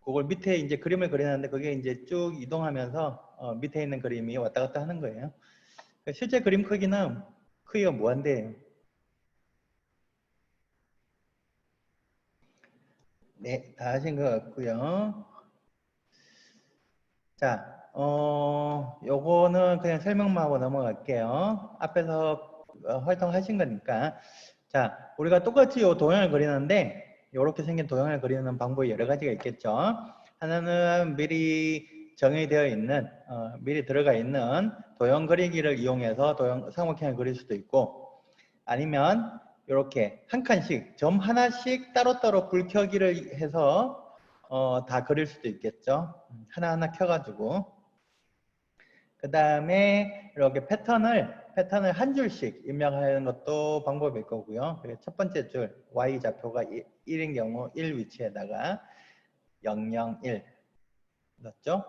그걸 밑에 이제 그림을 그리는데 그게 이제 쭉 이동하면서 밑에 있는 그림이 왔다 갔다 하는 거예요. 그러니까 실제 그림 크기가 무한대예요. 네, 다 하신 것 같고요. 자, 요거는 그냥 설명만 하고 넘어갈게요. 앞에서 활동하신 거니까. 자, 우리가 똑같이 요 도형을 그리는데, 요렇게 생긴 도형을 그리는 방법이 여러 가지가 있겠죠. 하나는 미리 정의되어 있는, 미리 들어가 있는 도형 그리기를 이용해서 도형 삼각형을 그릴 수도 있고, 아니면 이렇게 한 칸씩, 점 하나씩 따로따로 불켜기를 해서 다 그릴 수도 있겠죠. 하나하나 켜가지고. 그 다음에 이렇게 패턴을 한 줄씩 입력하는 것도 방법일 거고요. 그래서 첫 번째 줄 Y좌표가 1인 경우 1 위치에다가 001 넣었죠.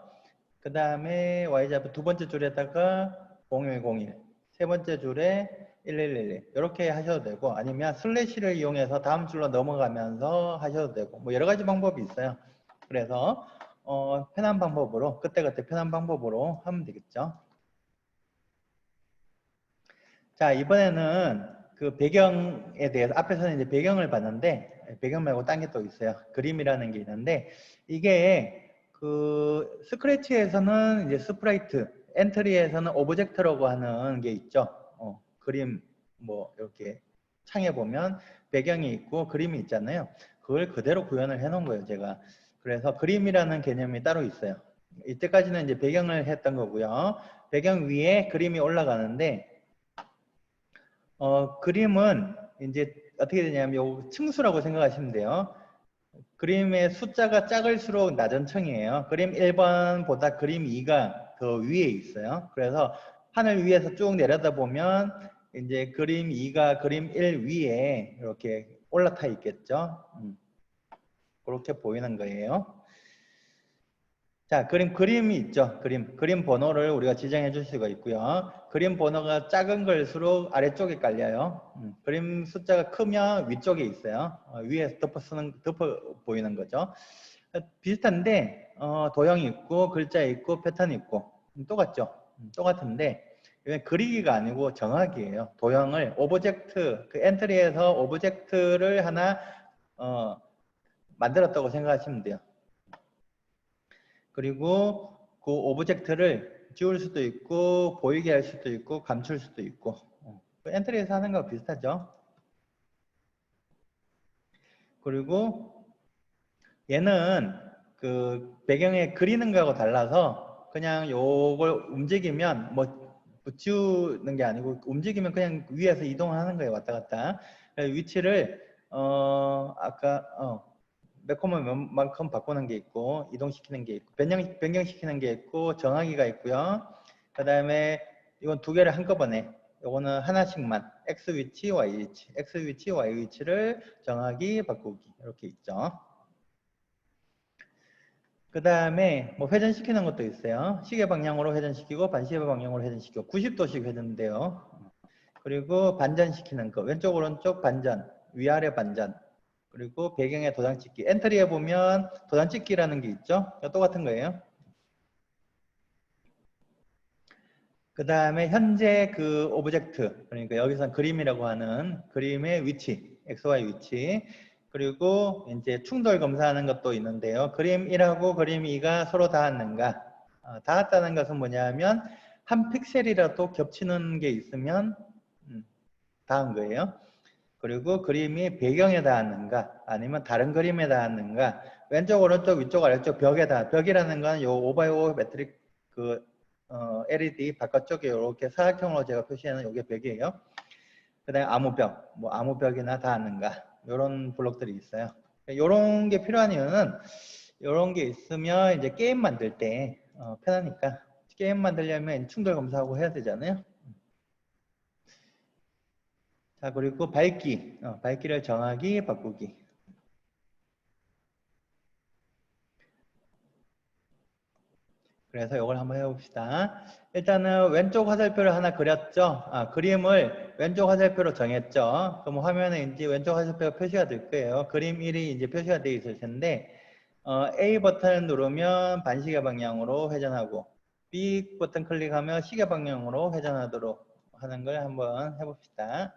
그 다음에 Y좌표 두 번째 줄에다가 0101, 세 번째 줄에 1111 이렇게 하셔도 되고, 아니면 슬래시를 이용해서 다음 줄로 넘어가면서 하셔도 되고, 뭐 여러 가지 방법이 있어요. 그래서 편한 방법으로 그때그때 편한 방법으로 하면 되겠죠. 자, 이번에는 그 배경에 대해서, 앞에서는 이제 배경을 봤는데 배경 말고 딴 게 또 있어요. 그림이라는 게 있는데, 이게 그 스크래치에서는 이제 스프라이트, 엔트리에서는 오브젝트라고 하는 게 있죠. 그림 뭐 이렇게 창에 보면 배경이 있고 그림이 있잖아요. 그걸 그대로 구현을 해 놓은 거예요, 제가. 그래서 그림이라는 개념이 따로 있어요. 이때까지는 이제 배경을 했던 거고요. 배경 위에 그림이 올라가는데, 그림은 이제 어떻게 되냐면 요 층수라고 생각하시면 돼요. 그림의 숫자가 작을수록 낮은 층이에요. 그림 1번보다 그림 2가 더 위에 있어요. 그래서 하늘 위에서 쭉 내려다보면 이제 그림 2가 그림 1 위에 이렇게 올라타 있겠죠. 그렇게 보이는 거예요. 자, 그림이 있죠. 그림 번호를 우리가 지정해 줄 수가 있고요. 그림 번호가 작은 걸수록 아래쪽에 깔려요. 그림 숫자가 크면 위쪽에 있어요. 위에 덮어 보이는 거죠. 비슷한데, 도형이 있고, 글자 있고, 패턴이 있고, 똑같죠. 똑같은데, 이건 그리기가 아니고 정하기예요. 도형을, 오브젝트, 그 엔트리에서 오브젝트를 하나, 만들었다고 생각하시면 돼요. 그리고 그 오브젝트를 지울 수도 있고 보이게 할 수도 있고 감출 수도 있고, 그 엔트리에서 하는 거 비슷하죠. 그리고 얘는 그 배경에 그리는 거하고 달라서 그냥 요걸 움직이면 뭐 지우는 게 아니고 움직이면 그냥 위에서 이동하는 거예요. 왔다 갔다. 위치를 아까 매콤한 만큼 바꾸는 게 있고, 이동시키는 게 있고, 변경시키는 게 있고, 정하기가 있고요. 그 다음에 이건 두 개를 한꺼번에 요거는 하나씩만 x 위치, y 위치, x 위치, y 위치를 정하기, 바꾸기 이렇게 있죠. 그 다음에 뭐 회전시키는 것도 있어요. 시계 방향으로 회전시키고 반시계 방향으로 회전시키고 90도씩 회전돼요. 그리고 반전시키는 거 왼쪽 오른쪽 반전, 위아래 반전, 그리고 배경에 도장 찍기. 엔트리에 보면 도장 찍기라는 게 있죠. 똑같은 거예요. 그 다음에 현재 그 오브젝트, 그러니까 여기서 그림이라고 하는 그림의 위치, XY 위치, 그리고 이제 충돌 검사하는 것도 있는데요. 그림 1하고 그림 2가 서로 닿았는가? 닿았다는 것은 뭐냐면 한 픽셀이라도 겹치는 게 있으면 닿은 거예요. 그리고 그림이 배경에 닿았는가 아니면 다른 그림에 닿았는가, 왼쪽 오른쪽 위쪽 아래쪽 벽에 벽이라는 건 요 5x5 매트릭 그 LED 바깥쪽에 이렇게 사각형으로 제가 표시하는 이게 벽이에요. 그 다음에 아무벽, 뭐 아무벽이나 닿았는가 이런 블록들이 있어요. 이런 게 필요한 이유는 이런 게 있으면 이제 게임 만들 때 편하니까. 게임 만들려면 충돌 검사하고 해야 되잖아요. 자, 그리고 밝기, 밝기를 정하기, 바꾸기. 그래서 이걸 한번 해봅시다. 일단은 왼쪽 화살표를 하나 그렸죠. 그림을 왼쪽 화살표로 정했죠. 그럼 화면에 이제 왼쪽 화살표가 표시가 될 거예요. 그림 1이 이제 표시가 되어 있을 텐데, A 버튼을 누르면 반시계 방향으로 회전하고, B 버튼 클릭하면 시계 방향으로 회전하도록 하는 걸 한번 해봅시다.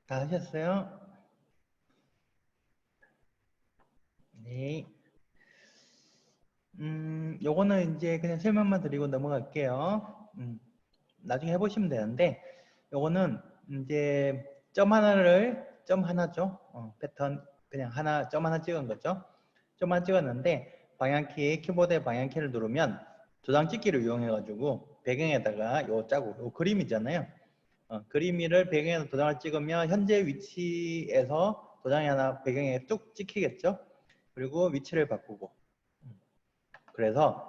다 하셨어요? 네. 요거는 이제 그냥 설명만 드리고 넘어갈게요. 나중에 해보시면 되는데, 요거는 이제 점 하나죠. 패턴 그냥 하나, 점 하나 찍은 거죠. 점 하나 찍었는데, 키보드의 방향키를 누르면 도장 찍기를 이용해가지고 배경에다가 요 짜고, 요 그림이잖아요. 그림을 배경에서 도장을 찍으면 현재 위치에서 도장이 하나 배경에 뚝 찍히겠죠. 그리고 위치를 바꾸고. 그래서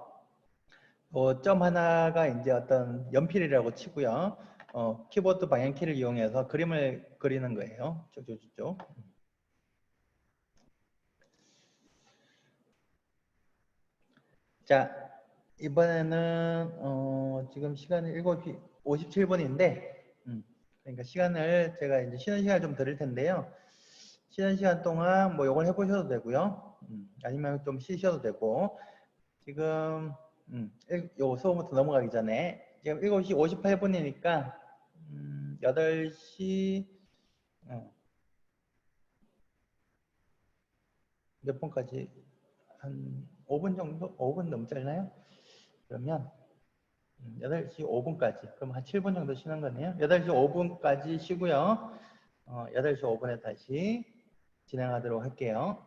점 하나가 이제 어떤 연필이라고 치고요. 키보드 방향키를 이용해서 그림을 그리는 거예요. 쭉쭉쭉. 자, 이번에는 지금 시간이 7시 57분인데, 그러니까 시간을 제가 이제 쉬는 시간을 좀 드릴 텐데요. 쉬는 시간 동안 뭐 이걸 해보셔도 되고요. 아니면 좀 쉬셔도 되고, 지금 요 수업부터 넘어가기 전에 지금 7시 58분이니까 8시 몇 분까지 한 5분 정도? 5분 넘잖아요? 그러면 8시 5분까지 그럼 한 7분 정도 쉬는 거네요. 8시 5분까지 쉬고요. 8시 5분에 다시 진행하도록 할게요.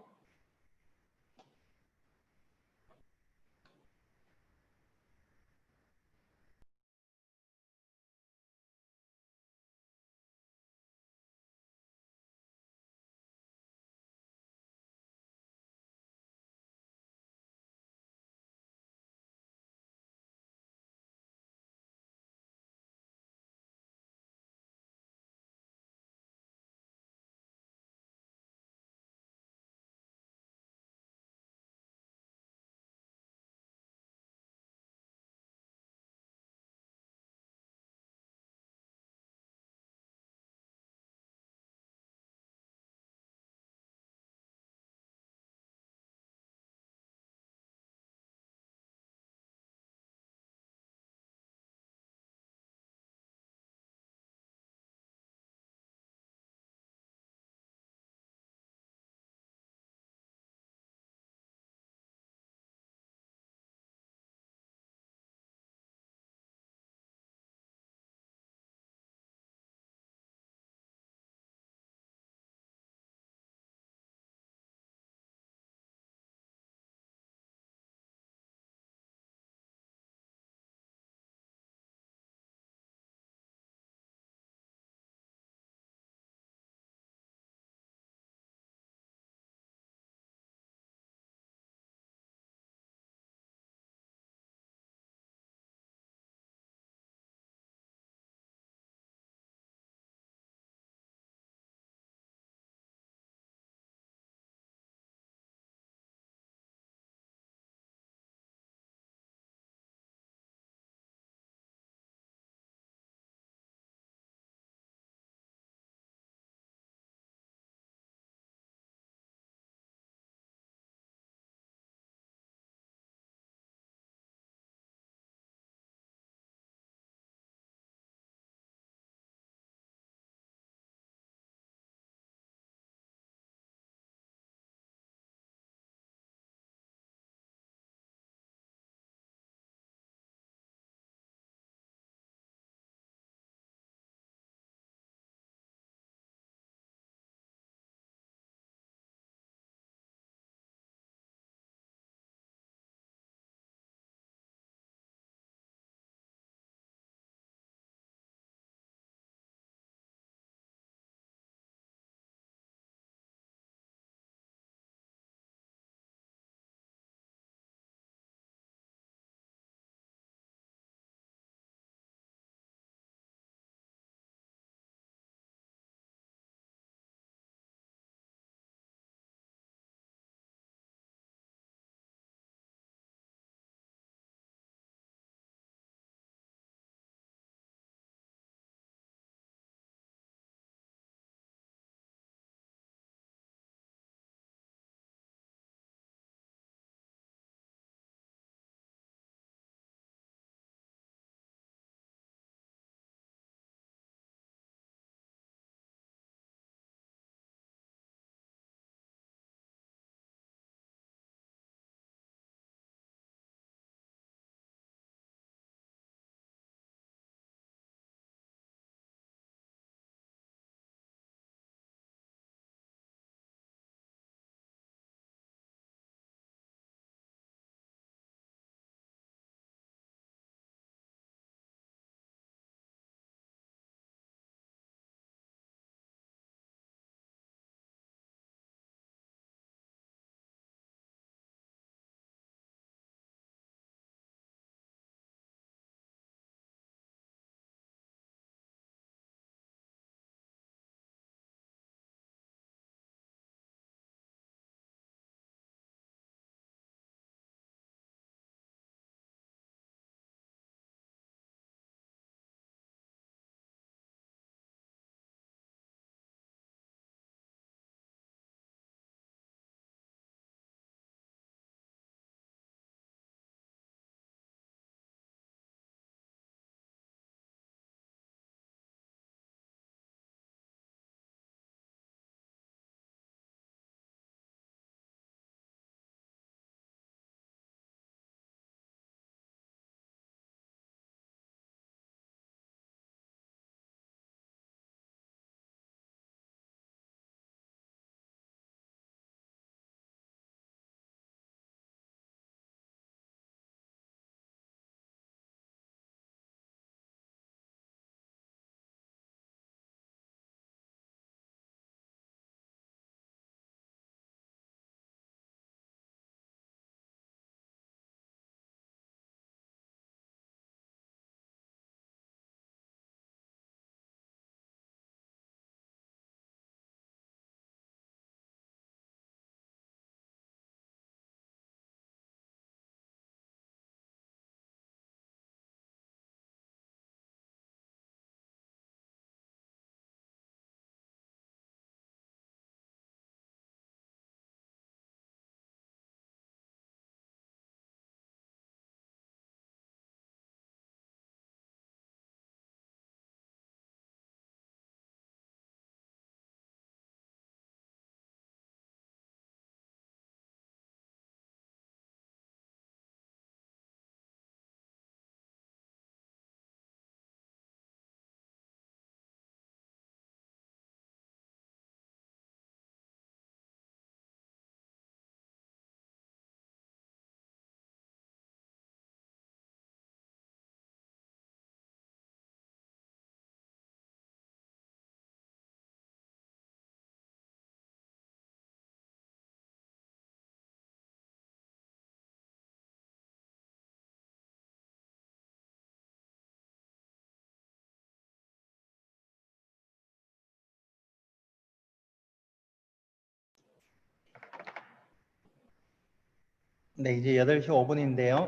네, 이제 8시 5분인데요.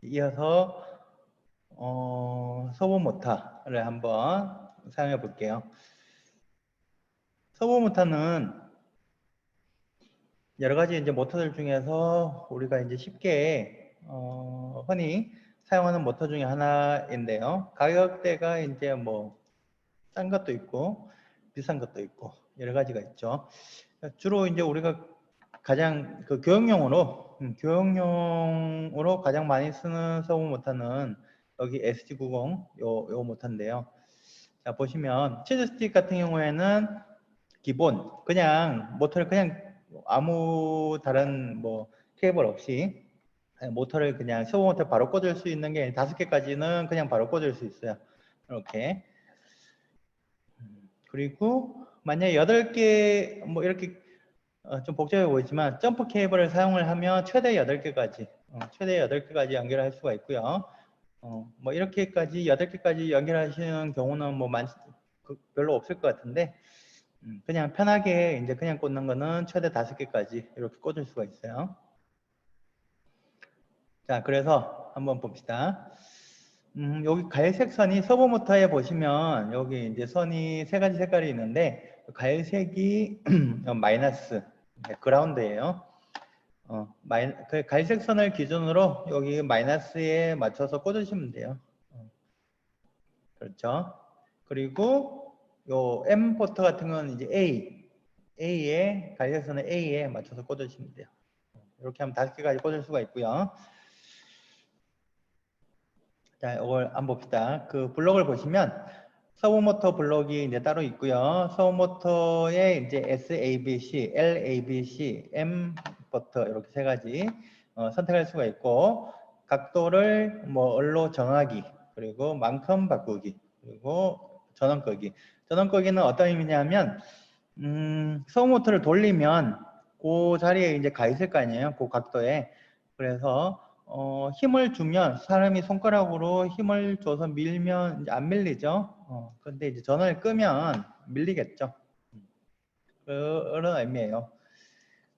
이어서 서브 모터를 한번 사용해 볼게요. 서브 모터는 여러 가지 이제 모터들 중에서 우리가 이제 쉽게 흔히 사용하는 모터 중에 하나인데요. 가격대가 이제 뭐 싼 것도 있고 비싼 것도 있고 여러 가지가 있죠. 주로 이제 우리가 가장 그 교육용으로 가장 많이 쓰는 서브 모터는 여기 SG90 요 모터인데요. 자, 보시면 치즈 스틱 같은 경우에는 기본 그냥 모터를 그냥 아무 다른 뭐 케이블 없이 모터를 그냥 서브 모터 바로 꽂을 수 있는 게 5개까지는 그냥 바로 꽂을 수 있어요. 이렇게. 그리고 만약 8개 뭐 이렇게 좀 복잡해 보이지만 점프 케이블을 사용을 하면 최대 8개까지 최대 8개까지 연결할 수가 있고요. 뭐 이렇게까지 8개까지 연결하시는 경우는 뭐 별로 없을 것 같은데 그냥 편하게 이제 그냥 꽂는 거는 최대 5개까지 이렇게 꽂을 수가 있어요. 자, 그래서 한번 봅시다. 여기 갈색 선이 서브 모터에 보시면 여기 이제 선이 3가지 색깔이 있는데 갈색이 마이너스 그라운드예요. 그 갈색 선을 기준으로 여기 마이너스에 맞춰서 꽂으시면 돼요. 그렇죠. 그리고 요 M 포트 같은 건 이제 A에 갈색 선을 A에 맞춰서 꽂으시면 돼요. 이렇게 하면 5개까지 꽂을 수가 있고요. 자, 이걸 한번 봅시다. 그 블록을 보시면 서브 모터 블록이 이제 따로 있고요. 서브 모터에 이제 SABC, LABC, M 버터 이렇게 3가지 선택할 수가 있고 각도를 뭐 얼로 정하기 그리고 만큼 바꾸기 그리고 전원 끄기. 전원 끄기는 어떤 의미냐면 서브 모터를 돌리면 그 자리에 이제 가 있을 거 아니에요. 그 각도에. 그래서 힘을 주면 사람이 손가락으로 힘을 줘서 밀면 이제 안 밀리죠. 근데 이제 전원을 끄면 밀리겠죠. 그런 의미예요.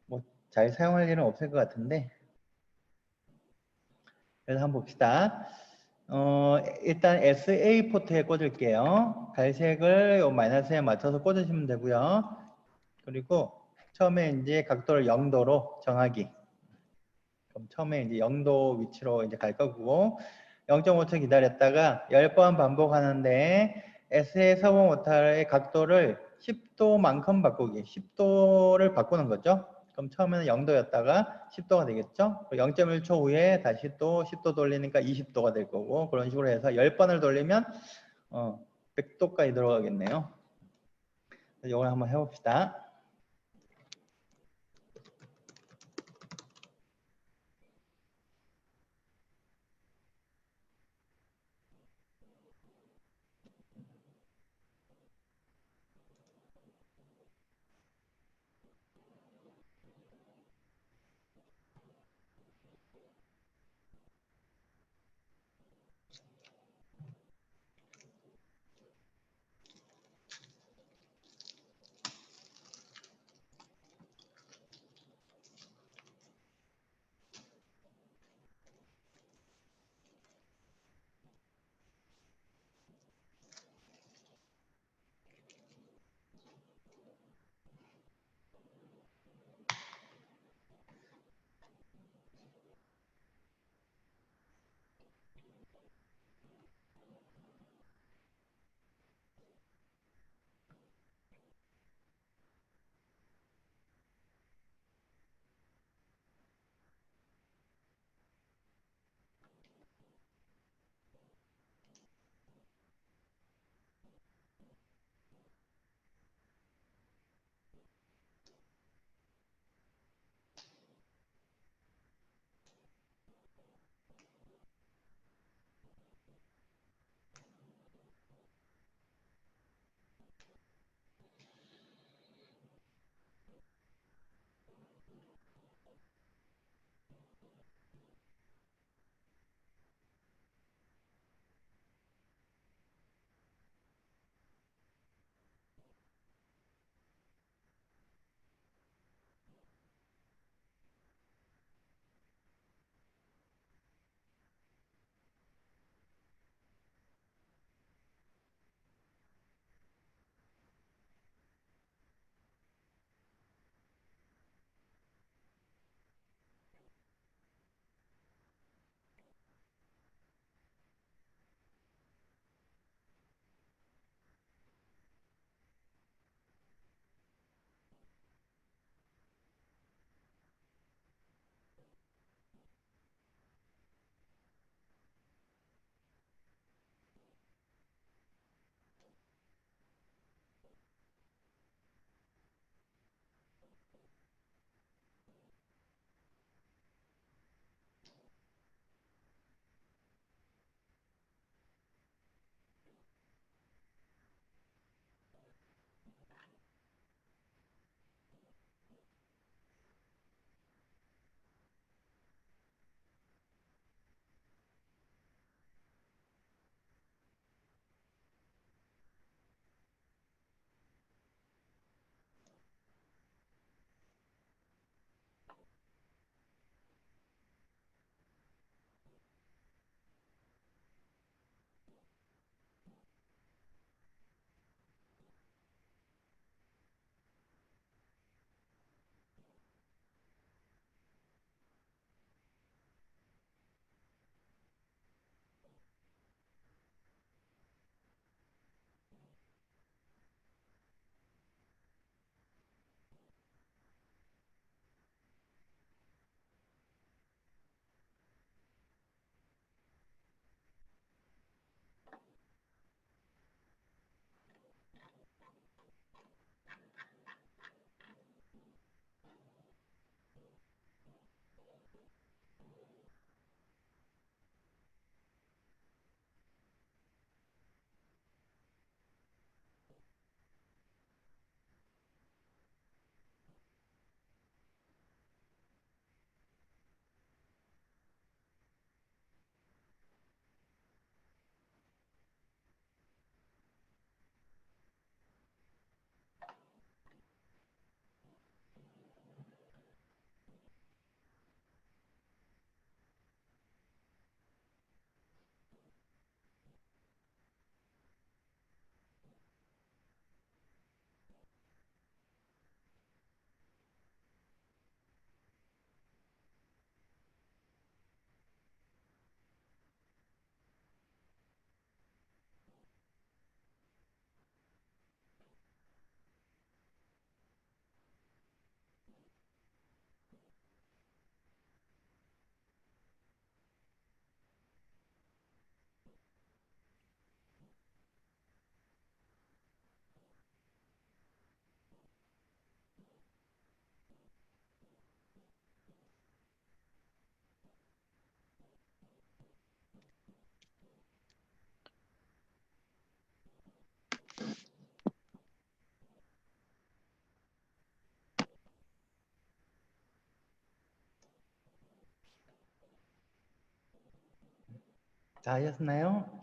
뭐 잘 사용할 일은 없을 것 같은데. 그래서 한번 봅시다. 일단 SA 포트에 꽂을게요. 갈색을 요 마이너스에 맞춰서 꽂으시면 되고요. 그리고 처음에 이제 각도를 0도로 정하기. 그럼 처음에 이제 0도 위치로 이제 갈 거고 0.5초 기다렸다가 10번 반복하는데 S의 서브 모터의 각도를 10도만큼 바꾸기. 10도를 바꾸는 거죠. 그럼 처음에는 0도였다가 10도가 되겠죠. 0.1초 후에 다시 또 10도 돌리니까 20도가 될 거고 그런 식으로 해서 10번을 돌리면 100도까지 들어가겠네요. 이걸 한번 해봅시다. 다 하셨나요?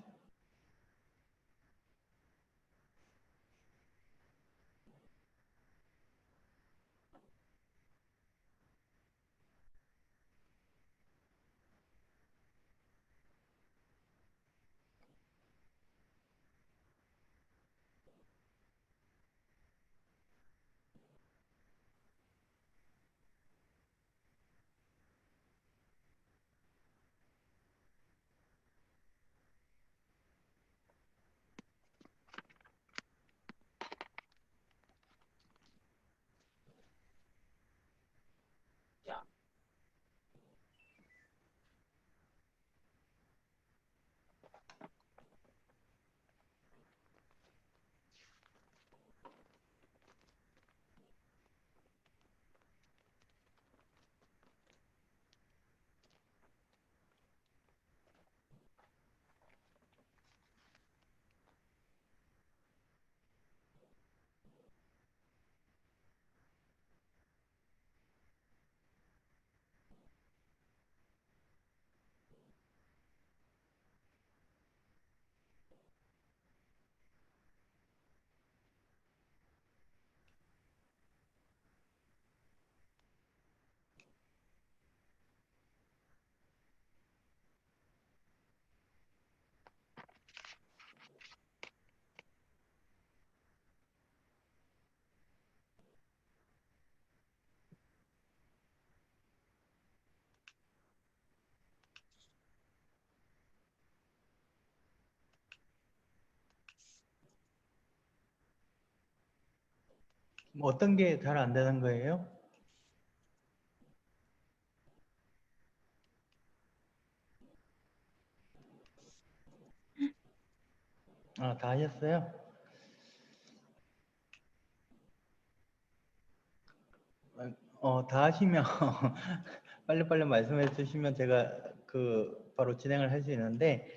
뭐 어떤 게 잘 안 되는 거예요? 아, 다 하셨어요? 다 하시면 빨리빨리 말씀해 주시면 제가 바로 진행을 할 수 있는데,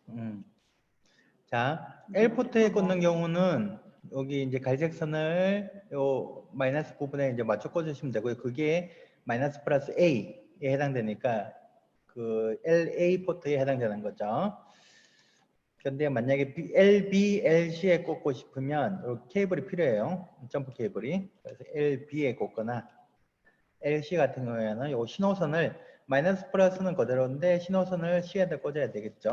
음, 자, L포트에 꽂는 경우는 여기 이제 갈색 선을 요 마이너스 부분에 이제 맞춰 꽂으시면 되고요. 그게 마이너스 플러스 A에 해당되니까 그 LA 포트에 해당되는 거죠. 근데 만약에 LB, LC에 꽂고 싶으면 요 케이블이 필요해요. 점프 케이블이. 그래서 LB에 꽂거나 LC 같은 경우에는 요 신호선을 마이너스 플러스는 그대로인데 신호선을 C에다 꽂아야 되겠죠.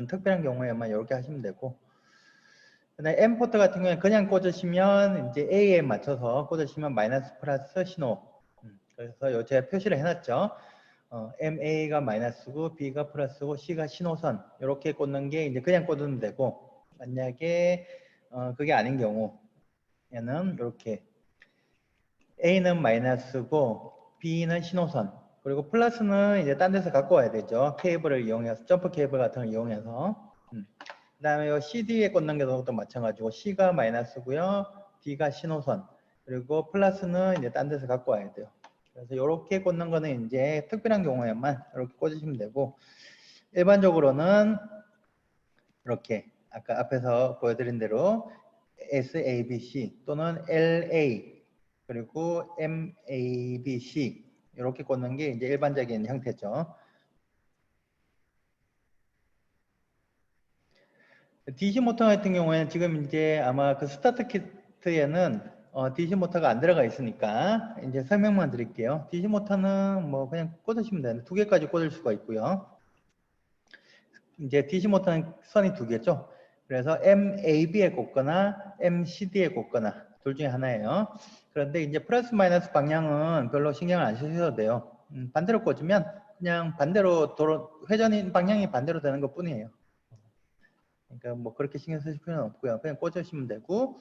특별한 경우에만 이렇게 하시면 되고, 그다음에 M 포트 같은 경우에 그냥 꽂으시면 이제 A에 맞춰서 꽂으시면 마이너스 플러스 신호. 그래서 요 제가 표시를 해놨죠. MA가 마이너스고 B가 플러스고 C가 신호선 이렇게 꽂는 게 이제 그냥 꽂으면 되고, 만약에 그게 아닌 경우에는 이렇게 A는 마이너스고 B는 신호선, 그리고 플러스는 이제 딴 데서 갖고 와야 되죠. 케이블을 이용해서, 점프 케이블 같은 걸 이용해서. 그 다음에 CD에 꽂는 경우도 마찬가지고 C가 마이너스고요, D가 신호선, 그리고 플러스는 이제 딴 데서 갖고 와야 돼요. 그래서 이렇게 꽂는 거는 이제 특별한 경우에만 이렇게 꽂으시면 되고, 일반적으로는 이렇게 아까 앞에서 보여드린 대로 SABC 또는 LA 그리고 MABC 이렇게 꽂는 게 이제 일반적인 형태죠. DC 모터 같은 경우에는 지금 이제 아마 그 스타트 키트에는 DC 모터가 안 들어가 있으니까 이제 설명만 드릴게요. DC 모터는 뭐 그냥 꽂으시면 되는데 두 개까지 꽂을 수가 있고요. 이제 DC 모터는 선이 두 개죠. 그래서 MAB에 꽂거나 MCD에 꽂거나 둘 중에 하나예요. 그런데 이제 플러스 마이너스 방향은 별로 신경을 안 쓰셔도 돼요. 반대로 꽂으면 그냥 반대로 회전 방향이 반대로 되는 것 뿐이에요. 그러니까 뭐 그렇게 신경 쓰실 필요는 없고요. 그냥 꽂으시면 되고,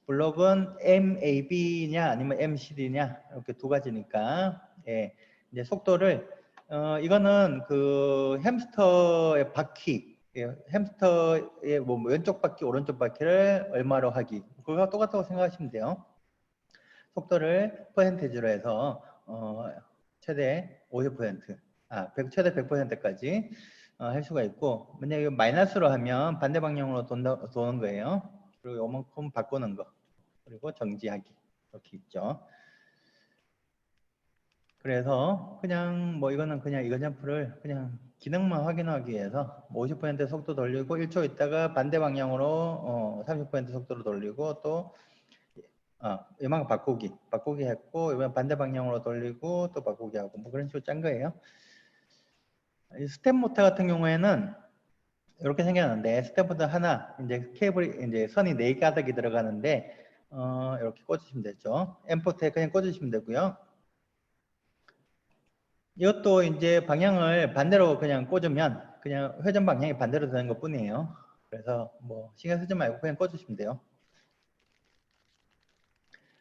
블록은 MAB냐 아니면 MCD냐 이렇게 두 가지니까, 예, 이제 속도를 이거는 그 햄스터의 바퀴, 예, 햄스터의 뭐 왼쪽 바퀴 오른쪽 바퀴를 얼마로 하기, 그거가 똑같다고 생각하시면 돼요. 속도를 퍼센테이지로 해서 최대 50%, 최대 100%까지 할 수가 있고, 만약에 마이너스로 하면 반대 방향으로 도는 거예요. 그리고 요만큼 바꾸는 거, 그리고 정지하기 이렇게 있죠. 그래서 그냥 뭐 이거는 그냥 이거 점프를 그냥 기능만 확인하기 위해서 50% 속도 돌리고 1초 있다가 반대 방향으로 30% 속도로 돌리고 또 이만큼 바꾸기 했고 이번 반대 방향으로 돌리고 또 바꾸기 하고 뭐 그런 식으로 짠 거예요. 이 스텝 모터 같은 경우에는 이렇게 생겼는데 스텝 모터 하나 이제 케이블이 이제 선이 4가닥이 들어가는데 이렇게 꽂으시면 되죠. 엠포트에 그냥 꽂으시면 되고요. 이것도 이제 방향을 반대로 그냥 꽂으면 그냥 회전 방향이 반대로 되는 것 뿐이에요. 그래서 뭐 신경 쓰지 말고 그냥 꽂으시면 돼요.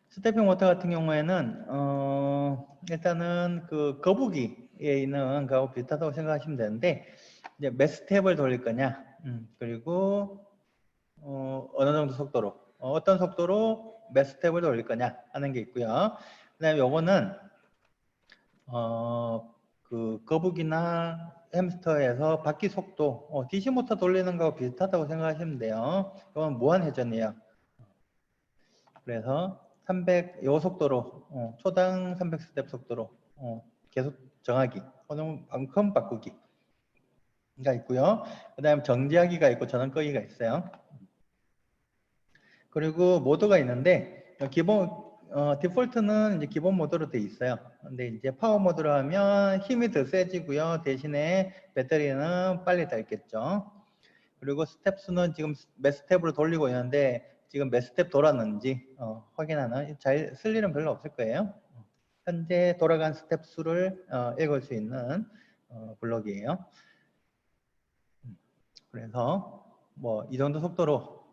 스태핑 모터 같은 경우에는 일단은 그 거북이에 있는 거하고 비슷하다고 생각하시면 되는데 이제 몇 스텝을 돌릴 거냐 그리고 어느 정도 속도로 어떤 속도로 몇 스텝을 돌릴 거냐 하는 게 있고요. 그 다음에 요거는 그 거북이나 햄스터에서 바퀴 속도 DC 모터 돌리는 거하고 비슷하다고 생각하시면 돼요. 이건 무한 회전이에요. 그래서 300 요 속도로 초당 300스텝 속도로 계속 정하기 혹은 만큼 바꾸기가 있고요. 그 다음에 정지하기가 있고 전원 끄기가 있어요. 그리고 모드가 있는데 기본 디폴트는 이제 기본 모드로 돼 있어요. 근데 이제 파워 모드로 하면 힘이 더 세지고요. 대신에 배터리는 빨리 닳겠죠. 그리고 스텝 수는 지금 몇 스텝으로 돌리고 있는데 지금 몇 스텝 돌았는지 확인하는 잘 쓸 일은 별로 없을 거예요. 현재 돌아간 스텝 수를 읽을 수 있는 블록이에요. 그래서 뭐 이 정도 속도로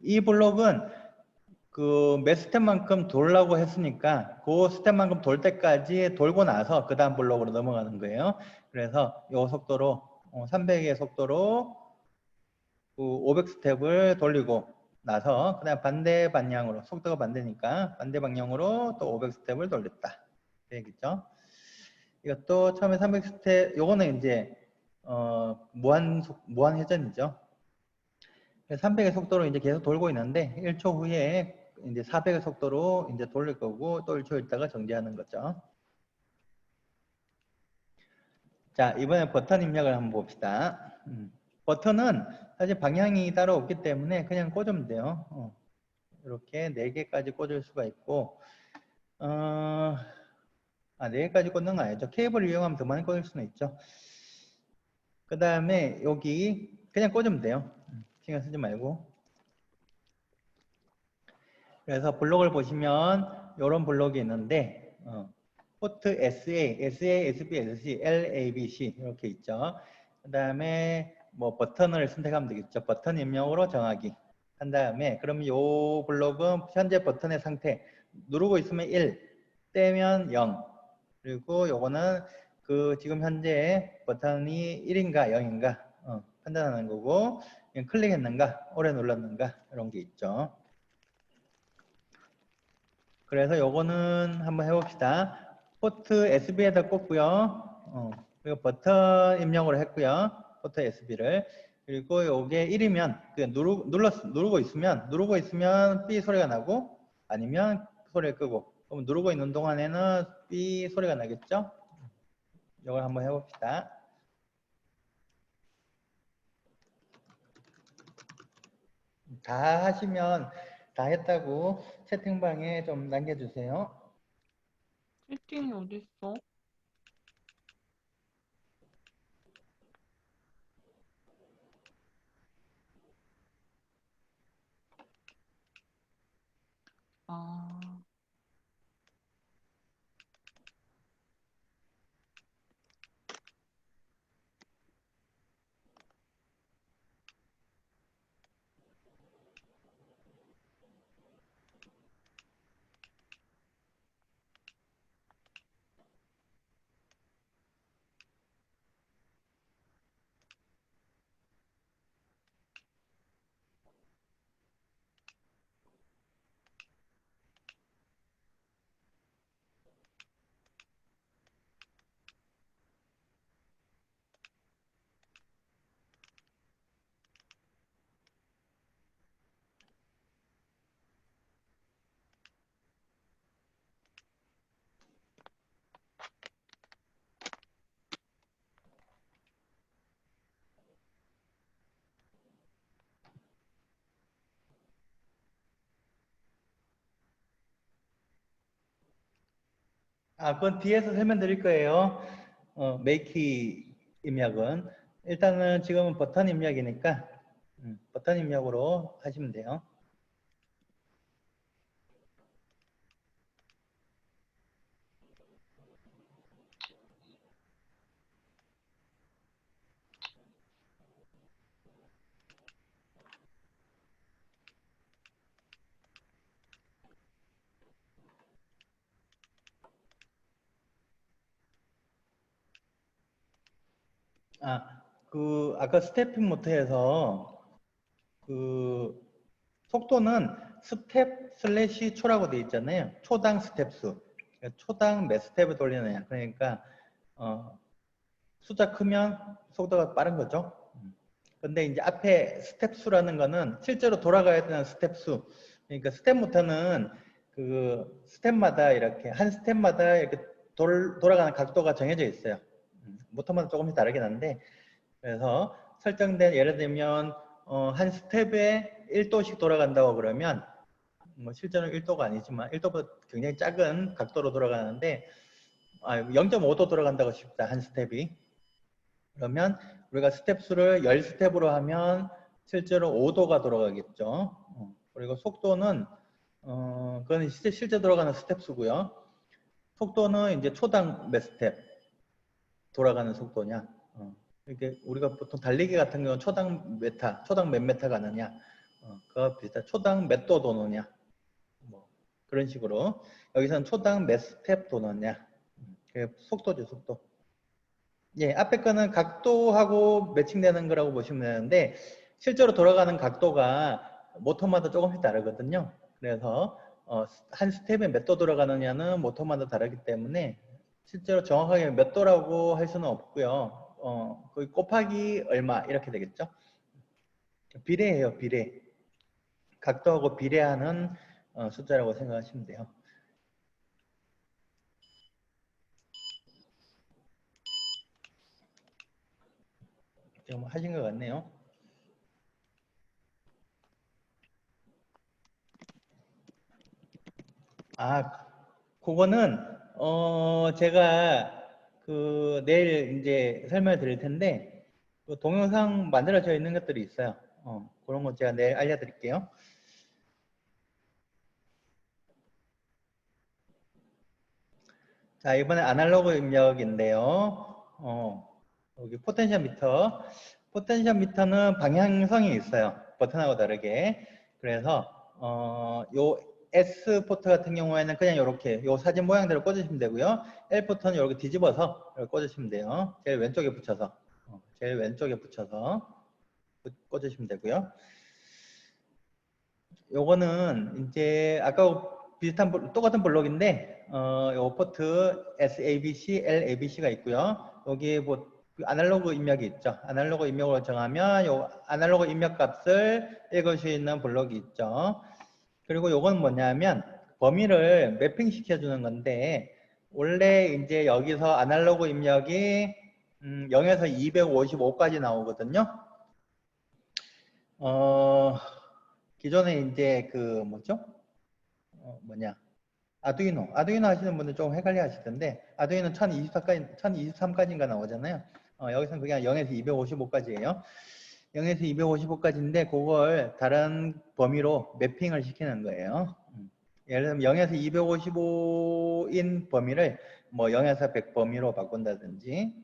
이 블록은 그 몇 스텝만큼 돌라고 했으니까 그 스텝만큼 돌 때까지 돌고 나서 그 다음 블록으로 넘어가는 거예요. 그래서 이 속도로 300의 속도로 그 500스텝을 돌리고 나서 그다음 반대 방향으로 속도가 반대니까 반대 방향으로 또 500스텝을 돌렸다. 되겠죠? 이것도 처음에 300스텝 요거는 이제 무한 회전이죠. 300의 속도로 이제 계속 돌고 있는데 1초 후에 이제 400의 속도로 이제 돌릴 거고 또 1초 있다가 정지하는 거죠. 자, 이번에 버튼 입력을 한번 봅시다. 버튼은 사실 방향이 따로 없기 때문에 그냥 꽂으면 돼요. 이렇게 4개까지 꽂을 수가 있고 4개까지 꽂는 거 아니죠. 케이블을 이용하면 더 많이 꽂을 수는 있죠. 그 다음에 여기 그냥 꽂으면 돼요. 신경 쓰지 말고. 그래서 블록을 보시면 이런 블록이 있는데 포트 SA, SA, SB, SC, L, A, B, C 이렇게 있죠. 그 다음에 뭐 버튼을 선택하면 되겠죠. 버튼 입력으로 정하기 한 다음에 그럼 이 블록은 현재 버튼의 상태 누르고 있으면 1, 떼면 0 그리고 요거는 그 지금 현재 버튼이 1인가 0인가 판단하는 거고 그냥 클릭했는가 오래 눌렀는가 이런 게 있죠. 그래서 요거는 한번 해봅시다. 포트 SB에다 꽂고요. 그리고 버튼 입력으로 했고요. 포트 SB를. 그리고 요게 1이면 그냥 누르고 있으면 삐 소리가 나고 아니면 소리를 끄고 그럼 누르고 있는 동안에는 삐 소리가 나겠죠? 이걸 한번 해봅시다. 다 하시면 다 했다고 채팅방에 좀 남겨주세요. 채팅이 어딨어? 아, 그건 뒤에서 설명드릴 거예요. 메이키 입력은. 일단은 지금은 버튼 입력이니까 버튼 입력으로 하시면 돼요. 아까 스태핑 모터에서 그 속도는 스텝 슬래시 초라고 되어 있잖아요. 초당 스텝 수. 그러니까 초당 몇 스텝을 돌리느냐. 그러니까 숫자 크면 속도가 빠른 거죠. 근데 이제 앞에 스텝 수라는 거는 실제로 돌아가야 되는 스텝 수. 그러니까 스텝 모터는 그 스텝마다 이렇게 한 스텝마다 이렇게 돌아가는 각도가 정해져 있어요. 모터마다 조금씩 다르긴 한데, 그래서 설정된 예를 들면 한 스텝에 1도씩 돌아간다고 그러면 뭐 실제로는 1도가 아니지만 1도보다 굉장히 작은 각도로 돌아가는데 0.5도 돌아간다고 싶다 한 스텝이. 그러면 우리가 스텝 수를 10스텝으로 하면 실제로 5도가 돌아가겠죠. 그리고 속도는 그건 실제 돌아가는 스텝 수고요. 속도는 이제 초당 몇 스텝 돌아가는 속도냐. 이렇게 우리가 보통 달리기 같은 경우는 초당 메타, 초당 몇 메타 가느냐. 그거 비슷한 초당 몇 도 도느냐. 뭐 그런 식으로 여기서는 초당 몇 스텝 도느냐. 그게 속도죠, 속도. 예, 앞에 거는 각도하고 매칭되는 거라고 보시면 되는데 실제로 돌아가는 각도가 모터마다 조금씩 다르거든요. 그래서 한 스텝에 몇 도 돌아가느냐는 모터마다 다르기 때문에 실제로 정확하게 몇 도라고 할 수는 없고요. 거의 곱하기 얼마 이렇게 되겠죠. 비례해요, 비례. 각도하고 비례하는 숫자라고 생각하시면 돼요. 지금 하신 것 같네요. 그거는 제가 내일 이제 설명을 드릴 텐데 그 동영상 만들어져 있는 것들이 있어요. 그런 거 제가 내일 알려드릴게요. 자, 이번에 아날로그 입력인데요. 여기 포텐셜 미터. 포텐셜 미터는 방향성이 있어요. 버튼하고 다르게. 그래서 요 S 포트 같은 경우에는 그냥 이렇게 요 사진 모양대로 꽂으시면 되고요. L 포트는 이렇게 뒤집어서 이렇게 꽂으시면 돼요. 제일 왼쪽에 붙여서 꽂으시면 되고요. 요거는 이제 아까 비슷한 똑같은 블록인데 요 포트 SABC, LABC가 있고요. 여기에 뭐 아날로그 입력이 있죠. 아날로그 입력으로 정하면 요 아날로그 입력 값을 읽을 수 있는 블록이 있죠. 그리고 요건 뭐냐면 범위를 매핑 시켜주는 건데 원래 이제 여기서 아날로그 입력이 0에서 255까지 나오거든요. 기존에 이제 아두이노 하시는 분들 조금 헷갈려 하시던데 아두이노 1023까지인가 나오잖아요. 여기서는 그냥 0에서 255까지예요. 0에서 255까지인데 그걸 다른 범위로 매핑을 시키는 거예요. 예를 들면 0에서 255인 범위를 뭐 0에서 100 범위로 바꾼다든지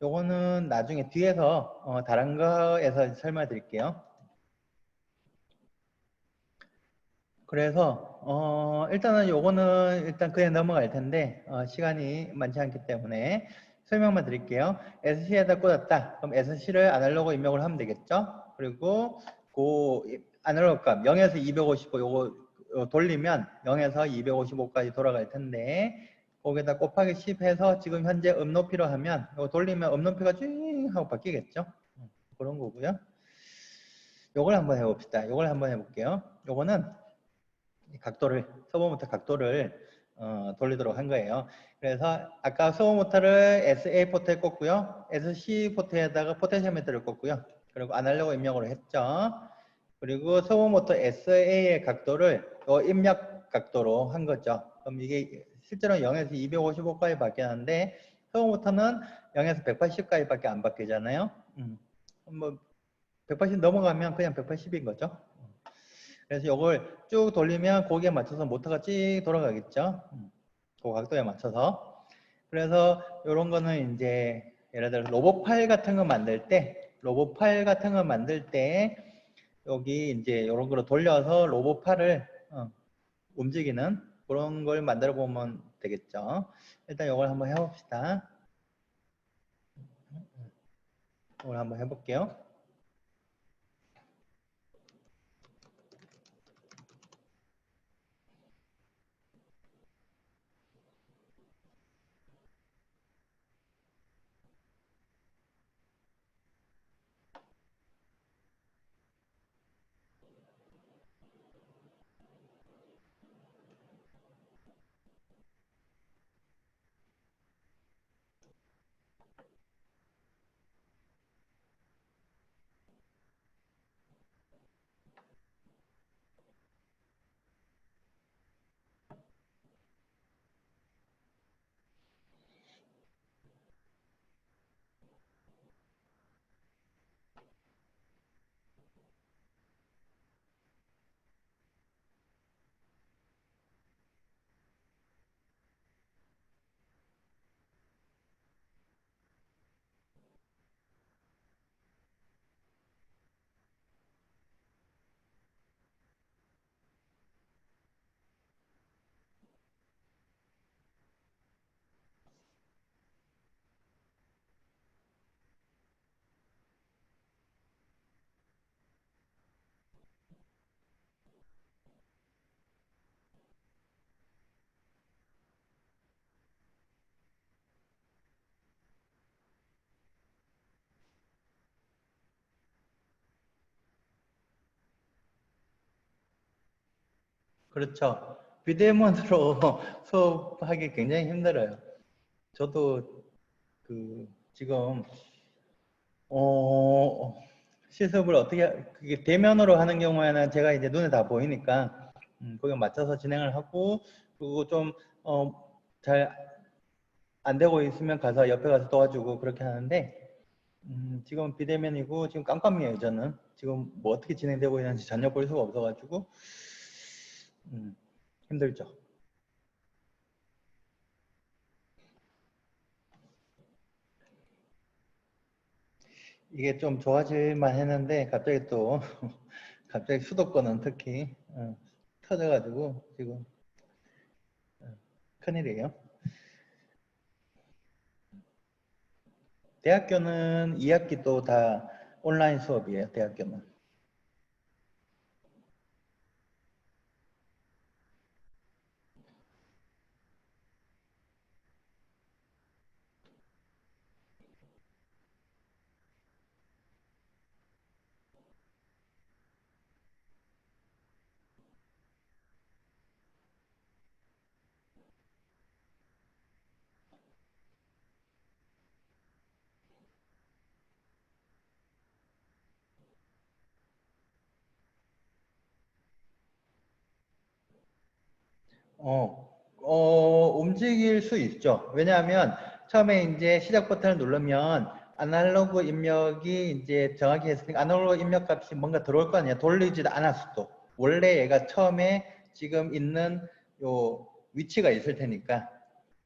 요거는 나중에 뒤에서 다른 거에서 설명 드릴게요. 그래서 일단은 요거는 일단 그냥 넘어갈 텐데 시간이 많지 않기 때문에 설명만 드릴게요. SC에다 꽂았다. 그럼 SC를 아날로그 입력을 하면 되겠죠. 그리고 그 아날로그 값 0에서 255 요거 돌리면 0에서 255까지 돌아갈 텐데 거기다 곱하기 10 해서 지금 현재 음높이로 하면 이거 돌리면 음높이가 쭉 하고 바뀌겠죠. 그런 거고요. 요걸 한번 해봅시다. 요걸 한번 해볼게요. 요거는 서버모터 각도를 돌리도록 한 거예요. 그래서 아까 서버모터를 SA 포트에 꽂고요. SC 포트에다가 포텐셜 미터를 꽂고요. 그리고 아날로그 입력으로 했죠. 그리고 서버모터 SA의 각도를 입력 각도로 한 거죠. 그럼 이게 실제로는 0에서 255까지 바뀌었는데 서버모터는 0에서 180까지밖에 안 바뀌잖아요. 뭐 180 넘어가면 그냥 180인 거죠. 그래서 이걸 쭉 돌리면 거기에 맞춰서 모터가 쭉 돌아가겠죠. 그 각도에 맞춰서. 그래서 이런 거는 이제 예를 들어 로봇 파일 같은 거 만들 때 여기 이제 이런 거로 돌려서 로봇 팔을 움직이는 그런 걸 만들어 보면 되겠죠. 일단 이걸 한번 해봅시다. 이걸 한번 해볼게요. 그렇죠. 비대면으로 수업하기 굉장히 힘들어요. 저도 지금 실습을 그게 대면으로 하는 경우에는 제가 이제 눈에 다 보이니까 거기에 맞춰서 진행을 하고, 그리고 좀 잘 안 되고 있으면 가서 옆에 가서 도와주고 그렇게 하는데, 지금 비대면이고 지금 깜깜이에요. 저는 지금 뭐 어떻게 진행되고 있는지 전혀 볼 수가 없어가지고 힘들죠. 이게 좀 좋아질만 했는데 갑자기 또 갑자기 수도권은 특히 터져가지고 지금 큰일이에요. 대학교는 2학기 또 다 온라인 수업이에요. 대학교는. 움직일 수 있죠. 왜냐하면 처음에 이제 시작 버튼을 누르면 아날로그 입력이 이제 정확히 했으니까 아날로그 입력 값이 뭔가 들어올 거 아니에요. 돌리지도 않았어도. 원래 얘가 처음에 지금 있는 요 위치가 있을 테니까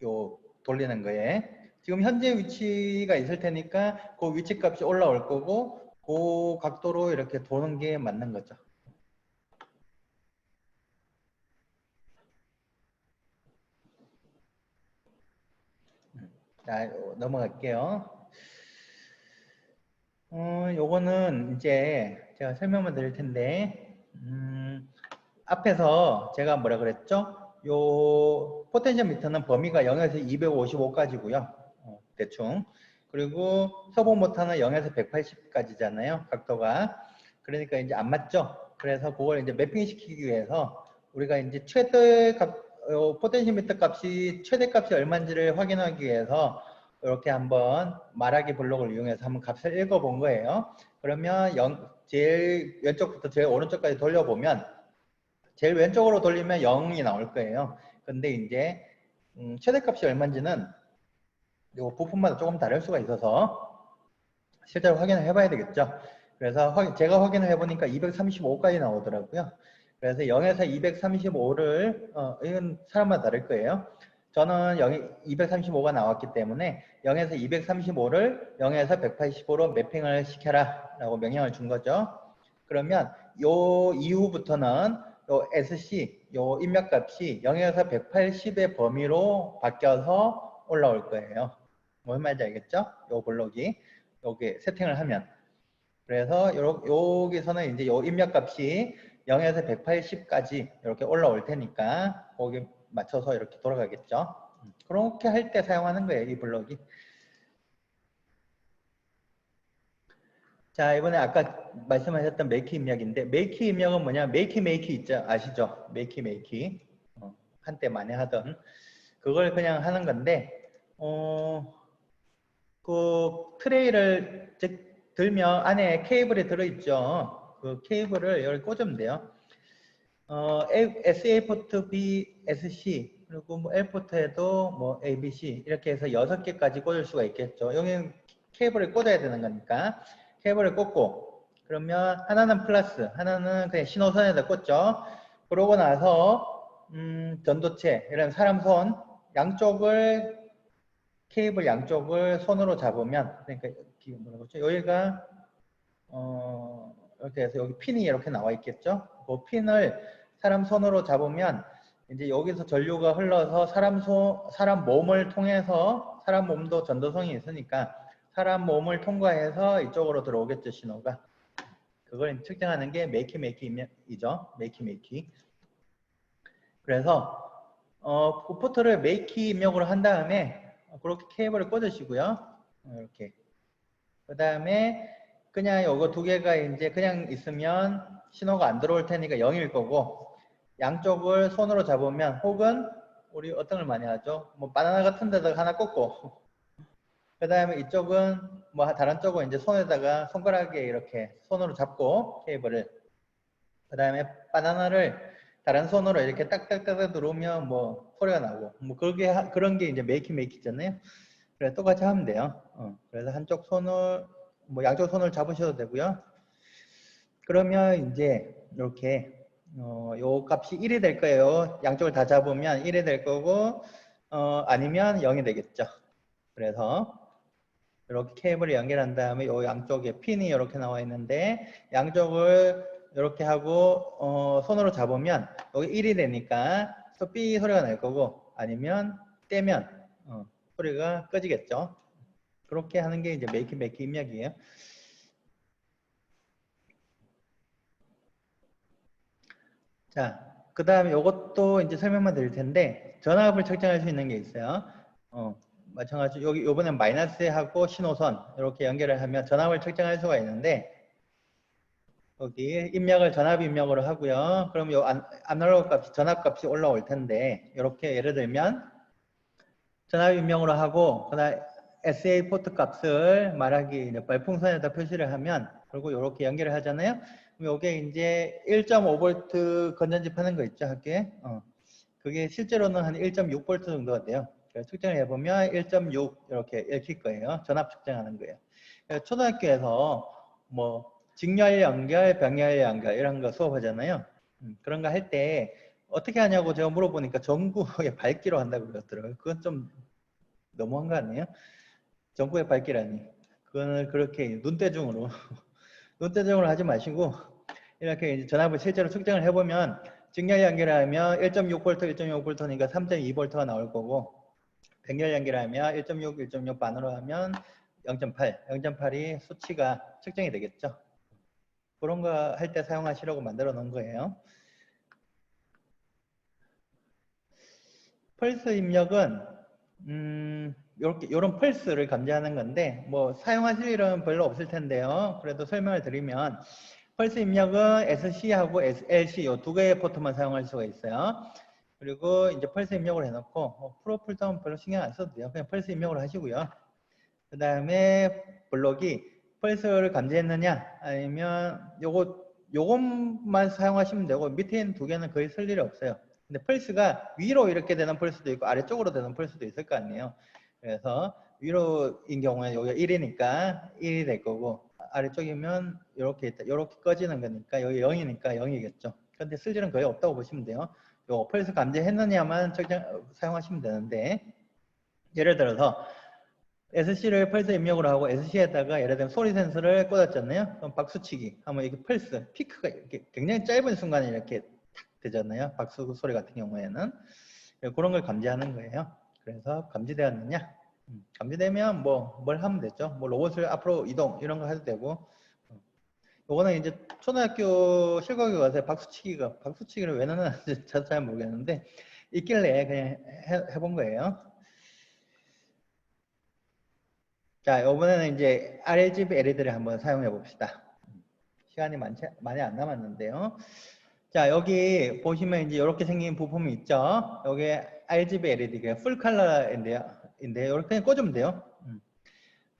요 돌리는 거에 지금 현재 위치가 있을 테니까 그 위치 값이 올라올 거고 그 각도로 이렇게 도는 게 맞는 거죠. 자, 넘어갈게요. 요거는 이제 제가 설명을 드릴 텐데, 앞에서 제가 뭐라 그랬죠? 요 포텐시오미터는 범위가 0에서 255까지고요. 대충. 그리고 서브 모터는 0에서 180까지잖아요. 각도가. 그러니까 이제 안 맞죠? 그래서 그걸 이제 매핑 시키기 위해서 우리가 이제 최대 값, 포텐시오미터 값이 최대 값이 얼마인지를 확인하기 위해서 이렇게 한번 말하기 블록을 이용해서 한번 값을 읽어본 거예요. 그러면 제일 왼쪽부터 제일 오른쪽까지 돌려보면 제일 왼쪽으로 돌리면 0이 나올 거예요. 근데 이제 최대값이 얼마인지는 요 부품마다 조금 다를 수가 있어서 실제로 확인을 해봐야 되겠죠. 그래서 제가 확인을 해보니까 235까지 나오더라고요. 그래서 0에서 235를 이건 사람마다 다를 거예요. 저는 235가 나왔기 때문에 0에서 235를 0에서 185로 매핑을 시켜라 라고 명령을 준 거죠. 그러면 요 이후부터는 요 SC, 요 입력값이 0에서 180의 범위로 바뀌어서 올라올 거예요. 뭔 말인지 알겠죠? 요 블록이 여기 세팅을 하면. 그래서 여기서는 이제 요 입력값이 0에서 180까지 이렇게 올라올 테니까 거기 맞춰서 이렇게 돌아가겠죠. 그렇게 할 때 사용하는 거예요, 이 블록이. 자, 이번에 아까 말씀하셨던 make 입력인데, make 입력은 뭐냐? make 있죠? 아시죠? make. 한때 많이 하던 그걸 그냥 하는 건데, 그 트레이를 들면 안에 케이블이 들어있죠. 그 케이블을 여기 꽂으면 돼요. SA 포트 B, SC 그리고 뭐 L 포트에도 뭐 A, B, C 이렇게 해서 6개까지 꽂을 수가 있겠죠. 여기는 케이블을 꽂아야 되는 거니까 케이블을 꽂고 그러면 하나는 플러스, 하나는 그냥 신호선에다 꽂죠. 그러고 나서 전도체 이런 사람 손 양쪽을 케이블 양쪽을 손으로 잡으면 그러니까 뭐라고 그러죠? 여기가 이렇게 해서 여기 핀이 이렇게 나와 있겠죠? 그 핀을 사람 손으로 잡으면 이제 여기서 전류가 흘러서 사람 몸을 통해서 사람 몸도 전도성이 있으니까 사람 몸을 통과해서 이쪽으로 들어오겠죠, 신호가. 그걸 측정하는 게 make이죠. make. 그래서 그 포트를 make 입력으로 한 다음에 그렇게 케이블을 꽂으시고요. 이렇게. 그 다음에 그냥 요거 두 개가 이제 그냥 있으면 신호가 안 들어올 테니까 0일 거고 양쪽을 손으로 잡으면 혹은 우리 어떤 걸 많이 하죠? 뭐 바나나 같은 데다가 하나 꽂고 그 다음에 이쪽은 뭐 다른 쪽은 이제 손에다가 손가락에 이렇게 손으로 잡고 케이블을 그 다음에 바나나를 다른 손으로 이렇게 딱딱딱 누르면 뭐 소리가 나고 뭐 그런 게 이제 메이킹이잖아요. 그래서 똑같이 하면 돼요. 그래서 한쪽 손을 뭐 양쪽 손을 잡으셔도 되고요. 그러면 이제 이렇게 요 값이 1이 될 거예요. 양쪽을 다 잡으면 1이 될 거고 아니면 0이 되겠죠. 그래서 이렇게 케이블을 연결한 다음에 요 양쪽에 핀이 이렇게 나와 있는데 양쪽을 이렇게 하고 손으로 잡으면 여기 1이 되니까 또 삐 소리가 날 거고 아니면 떼면 소리가 꺼지겠죠. 그렇게 하는 게 이제 make 입력이에요. 자, 그 다음에 이것도 이제 설명만 드릴 텐데 전압을 측정할 수 있는 게 있어요. 마찬가지로 여기 요번엔 마이너스하고 신호선 이렇게 연결을 하면 전압을 측정할 수가 있는데 여기 입력을 전압 입력으로 하고요. 그럼 요 아날로그 값이 전압 값이 올라올 텐데 이렇게 예를 들면 전압 입력으로 하고 그다음 SA 포트 값을 말하기 이제 말풍선에다 표시를 하면 그리고 이렇게 연결을 하잖아요. 그럼 이게 이제 1.5V 건전지 파는 거 있죠, 학교에. 그게 실제로는 한 1.6V 정도가 돼요. 그래서 측정을 해보면 1.6 이렇게 읽힐 거예요. 전압 측정하는 거예요. 초등학교에서 뭐 직렬 연결, 병렬 연결 이런 거 수업하잖아요. 그런 거 할 때 어떻게 하냐고 제가 물어보니까 전구에 밝기로 한다고 그러더라고요. 그건 좀 너무한 거 아니에요? 전구에 밝기라니. 그거는 그렇게 눈대중으로 눈대중으로 하지 마시고 이렇게 이제 전압을 실제로 측정을 해보면 직렬 연결하면 1.6V, 1.6V니까 3.2V가 나올 거고 병렬 연결하면 1.6, 1.6 반으로 하면 0.8, 0.8이 수치가 측정이 되겠죠. 그런 거 할 때 사용하시려고 만들어 놓은 거예요. 펄스 입력은 요런 펄스를 감지하는 건데 뭐 사용하실 일은 별로 없을 텐데요. 그래도 설명을 드리면 펄스 입력은 SC하고 LC 요 두 개의 포트만 사용할 수가 있어요. 그리고 이제 펄스 입력을 해놓고 프로 풀다운 별로 신경 안 써도 돼요. 그냥 펄스 입력을 하시고요. 그 다음에 블록이 펄스를 감지했느냐 아니면 요것만 사용하시면 되고 밑에 있는 두 개는 거의 쓸 일이 없어요. 근데 펄스가 위로 이렇게 되는 펄스도 있고 아래쪽으로 되는 펄스도 있을 거 아니에요. 그래서 위로인 경우에 여기가 1이니까 1이 될 거고 아래쪽이면 이렇게 있다. 이렇게 꺼지는 거니까 여기 0이니까 0이겠죠. 근데 쓸 일은 거의 없다고 보시면 돼요. 요 펄스 감지했느냐만 사용하시면 되는데 예를 들어서 SC를 펄스 입력으로 하고 SC에다가 예를 들면 소리 센서를 꽂았잖아요. 그럼 박수치기 하면 이게 펄스 피크가 이렇게 굉장히 짧은 순간에 이렇게 탁 되잖아요. 박수 소리 같은 경우에는 그런 걸 감지하는 거예요. 그래서 감지되었느냐? 감지되면 뭐 뭘 하면 되죠. 뭐 로봇을 앞으로 이동 이런 거 해도 되고. 요거는 이제 초등학교 실거기 가서 박수치기를 왜 넣는지 저도 잘 모르겠는데 있길래 그냥 해본 거예요. 자, 이번에는 이제 RGB LED를 한번 사용해 봅시다. 시간이 많이 안 남았는데요. 자, 여기 보시면 이제 이렇게 생긴 부품이 있죠. 여기 RGB LED가 풀 컬러인데요. 이렇게 꽂으면 돼요.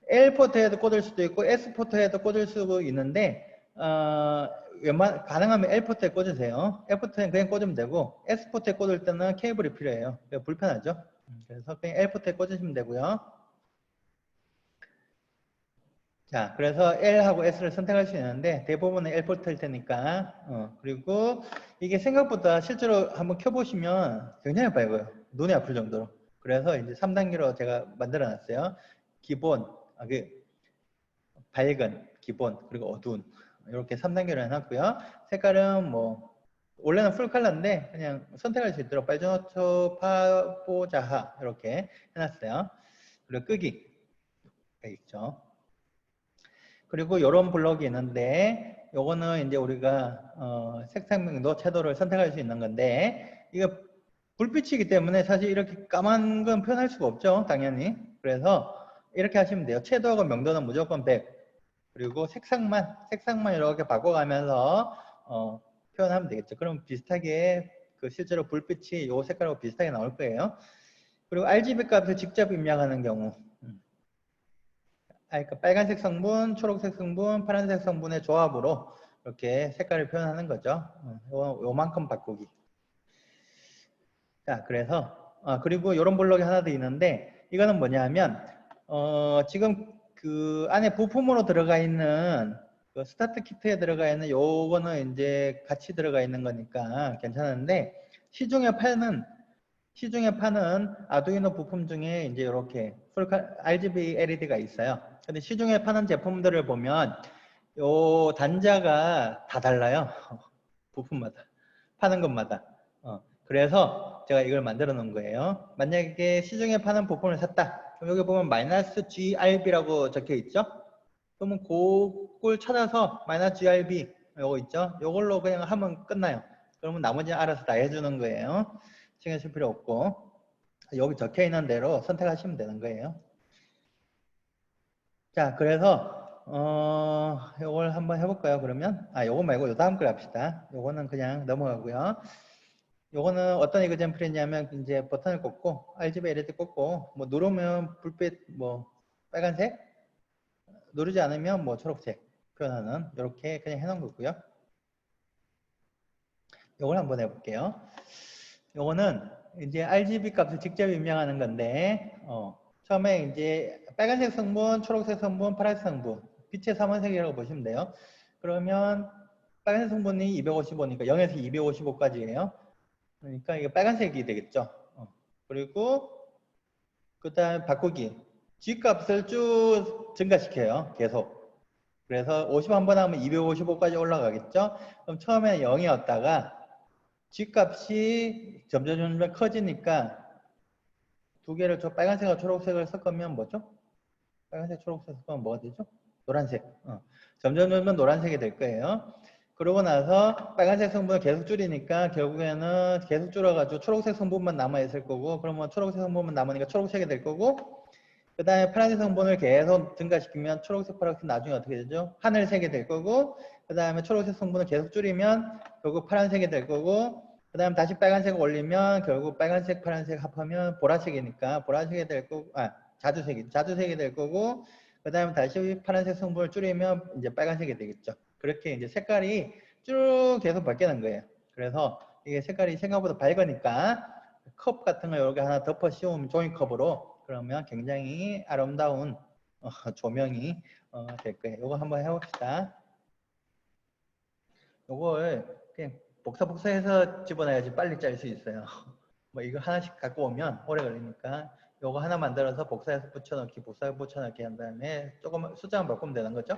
L 포트에도 꽂을 수도 있고 S 포트에도 꽂을 수도 있는데 가능하면 L 포트에 꽂으세요. L 포트에 그냥 꽂으면 되고 S 포트에 꽂을 때는 케이블이 필요해요. 불편하죠. 그래서 그냥 L 포트에 꽂으시면 되고요. 자, 그래서 L하고 S를 선택할 수 있는데 대부분은 L 포트일 테니까 그리고 이게 생각보다 실제로 한번 켜보시면 굉장히 밝아요. 눈이 아플 정도로. 그래서 이제 3단계로 제가 만들어 놨어요. 기본, 밝은, 기본, 그리고 어두운 이렇게 3단계로 해놨고요. 색깔은 뭐 원래는 풀 컬러인데 그냥 선택할 수 있도록 빨주노초, 파보자하 이렇게 해놨어요. 그리고 끄기가 있죠. 그리고 이런 블럭이 있는데 요거는 이제 우리가 색상명도 채도를 선택할 수 있는 건데 이거 불빛이기 때문에 사실 이렇게 까만 건 표현할 수가 없죠. 당연히. 그래서 이렇게 하시면 돼요. 채도하고 명도는 무조건 100. 그리고 색상만 이렇게 바꿔가면서 표현하면 되겠죠. 그럼 비슷하게 그 실제로 불빛이 요 색깔하고 비슷하게 나올 거예요. 그리고 RGB 값을 직접 입력하는 경우 그러니까 빨간색 성분, 초록색 성분, 파란색 성분의 조합으로 이렇게 색깔을 표현하는 거죠. 요만큼 바꾸기. 자, 그래서 그리고 이런 블록이 하나 더 있는데 이거는 뭐냐면 지금 그 안에 부품으로 들어가 있는 그 스타트 키트에 들어가 있는 요거는 이제 같이 들어가 있는 거니까 괜찮은데 시중에 파는 아두이노 부품 중에 이제 이렇게 RGB LED가 있어요. 근데 시중에 파는 제품들을 보면 요 단자가 다 달라요. 부품마다. 파는 것마다. 그래서 제가 이걸 만들어 놓은 거예요. 만약에 시중에 파는 부품을 샀다. 그럼 여기 보면 마이너스 GRB라고 적혀 있죠? 그러면 그걸 찾아서 마이너스 GRB 요거 있죠? 요걸로 그냥 하면 끝나요. 그러면 나머지는 알아서 다 해주는 거예요. 신경 쓸 필요 없고 여기 적혀 있는 대로 선택하시면 되는 거예요. 자, 그래서 요걸 한번 해볼까요? 그러면 요거 말고 요 다음 걸 합시다. 요거는 그냥 넘어가고요. 요거는 어떤 이그젠플이냐면 이제 버튼을 꽂고 RGB LED 꽂고 뭐 누르면 불빛 뭐 빨간색, 누르지 않으면 뭐 초록색 표현하는 이렇게 그냥 해놓은 거고요. 요걸 한번 해볼게요. 요거는 이제 RGB 값을 직접 입력하는 건데 처음에 이제 빨간색 성분, 초록색 성분, 파란색 성분 빛의 삼원색이라고 보시면 돼요. 그러면 빨간색 성분이 255니까 0에서 255까지예요. 그러니까 이게 빨간색이 되겠죠. 그리고 그 다음에 바꾸기 G 값을 쭉 증가시켜요. 계속. 그래서 50 한 번 하면 255까지 올라가겠죠. 그럼 처음에 0이었다가 G 값이 점점 커지니까 두 개를 빨간색과 초록색을 섞으면 뭐죠? 빨간색, 초록색 섞으면 뭐가 되죠? 노란색. 점점 노란색이 될 거예요. 그러고 나서 빨간색 성분을 계속 줄이니까 결국에는 계속 줄어가지고 초록색 성분만 남아있을 거고 그러면 초록색 성분만 남으니까 초록색이 될 거고 그 다음에 파란색 성분을 계속 증가시키면 초록색, 파란색 나중에 어떻게 되죠? 하늘색이 될 거고 그 다음에 초록색 성분을 계속 줄이면 결국 파란색이 될 거고 그 다음에 다시 빨간색을 올리면 결국 빨간색, 파란색 합하면 보라색이니까 보라색이 될 거고 자주색이 될 거고 그 다음에 다시 파란색 성분을 줄이면 이제 빨간색이 되겠죠. 그렇게 이제 색깔이 쭉 계속 바뀌는 거예요. 그래서 이게 색깔이 생각보다 밝으니까 컵 같은 거 이렇게 하나 덮어 씌우면 종이컵으로 그러면 굉장히 아름다운 조명이 될 거예요. 이거 한번 해봅시다. 요걸 그냥 복사해서 집어넣어야지 빨리 짤 수 있어요. 뭐 이거 하나씩 갖고 오면 오래 걸리니까 요거 하나 만들어서 복사해서 붙여넣기, 복사해서 붙여넣기 한 다음에 조금 숫자만 바꾸면 되는 거죠.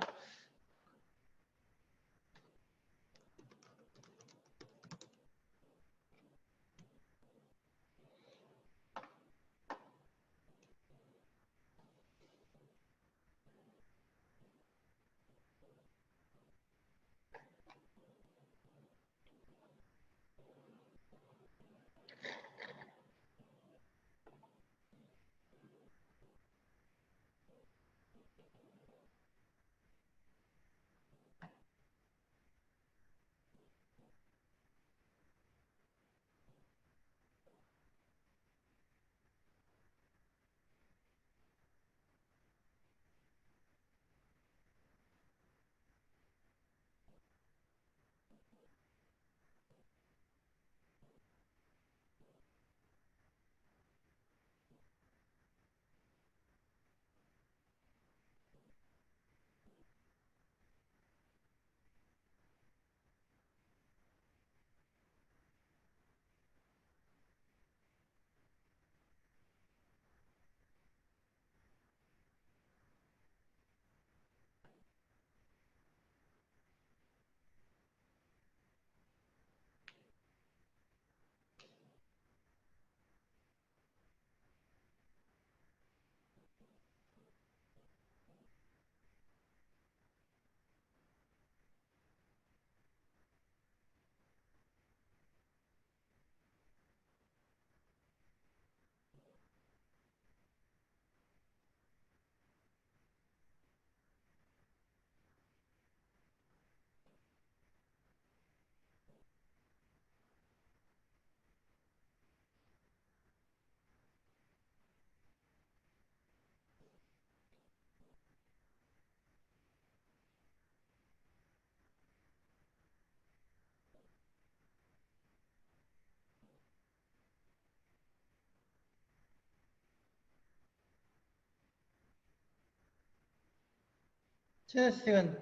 치즈스틱은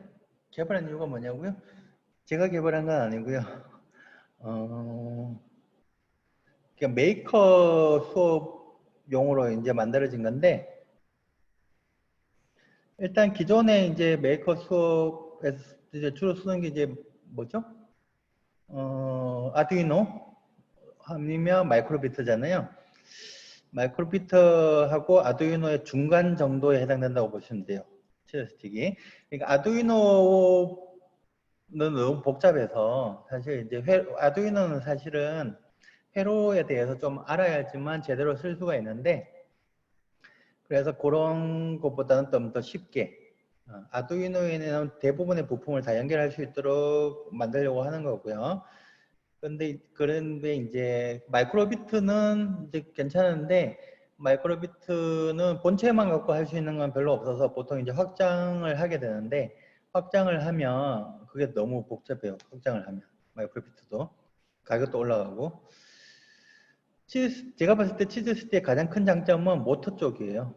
개발한 이유가 뭐냐고요? 제가 개발한 건 아니고요. 그냥 메이커 수업용으로 이제 만들어진 건데, 일단 기존에 이제 메이커 수업에서 이제 주로 쓰는 게 이제 뭐죠? 아두이노 아니면 마이크로비트잖아요. 마이크로비트하고 아두이노의 중간 정도에 해당된다고 보시면 돼요. 치즈스틱이. 그러니까 아두이노는 너무 복잡해서 사실 이제 아두이노는 사실은 회로에 대해서 좀 알아야지만 제대로 쓸 수가 있는데, 그래서 그런 것보다는 좀 더 쉽게 아두이노에는 대부분의 부품을 다 연결할 수 있도록 만들려고 하는 거고요. 그런데 이제 마이크로비트는 이제 괜찮은데, 마이크로비트는 본체만 갖고 할 수 있는 건 별로 없어서 보통 이제 확장을 하게 되는데, 확장을 하면 그게 너무 복잡해요. 확장을 하면 마이크로비트도 가격도 올라가고. 제가 봤을 때 치즈스틱의 가장 큰 장점은 모터 쪽이에요.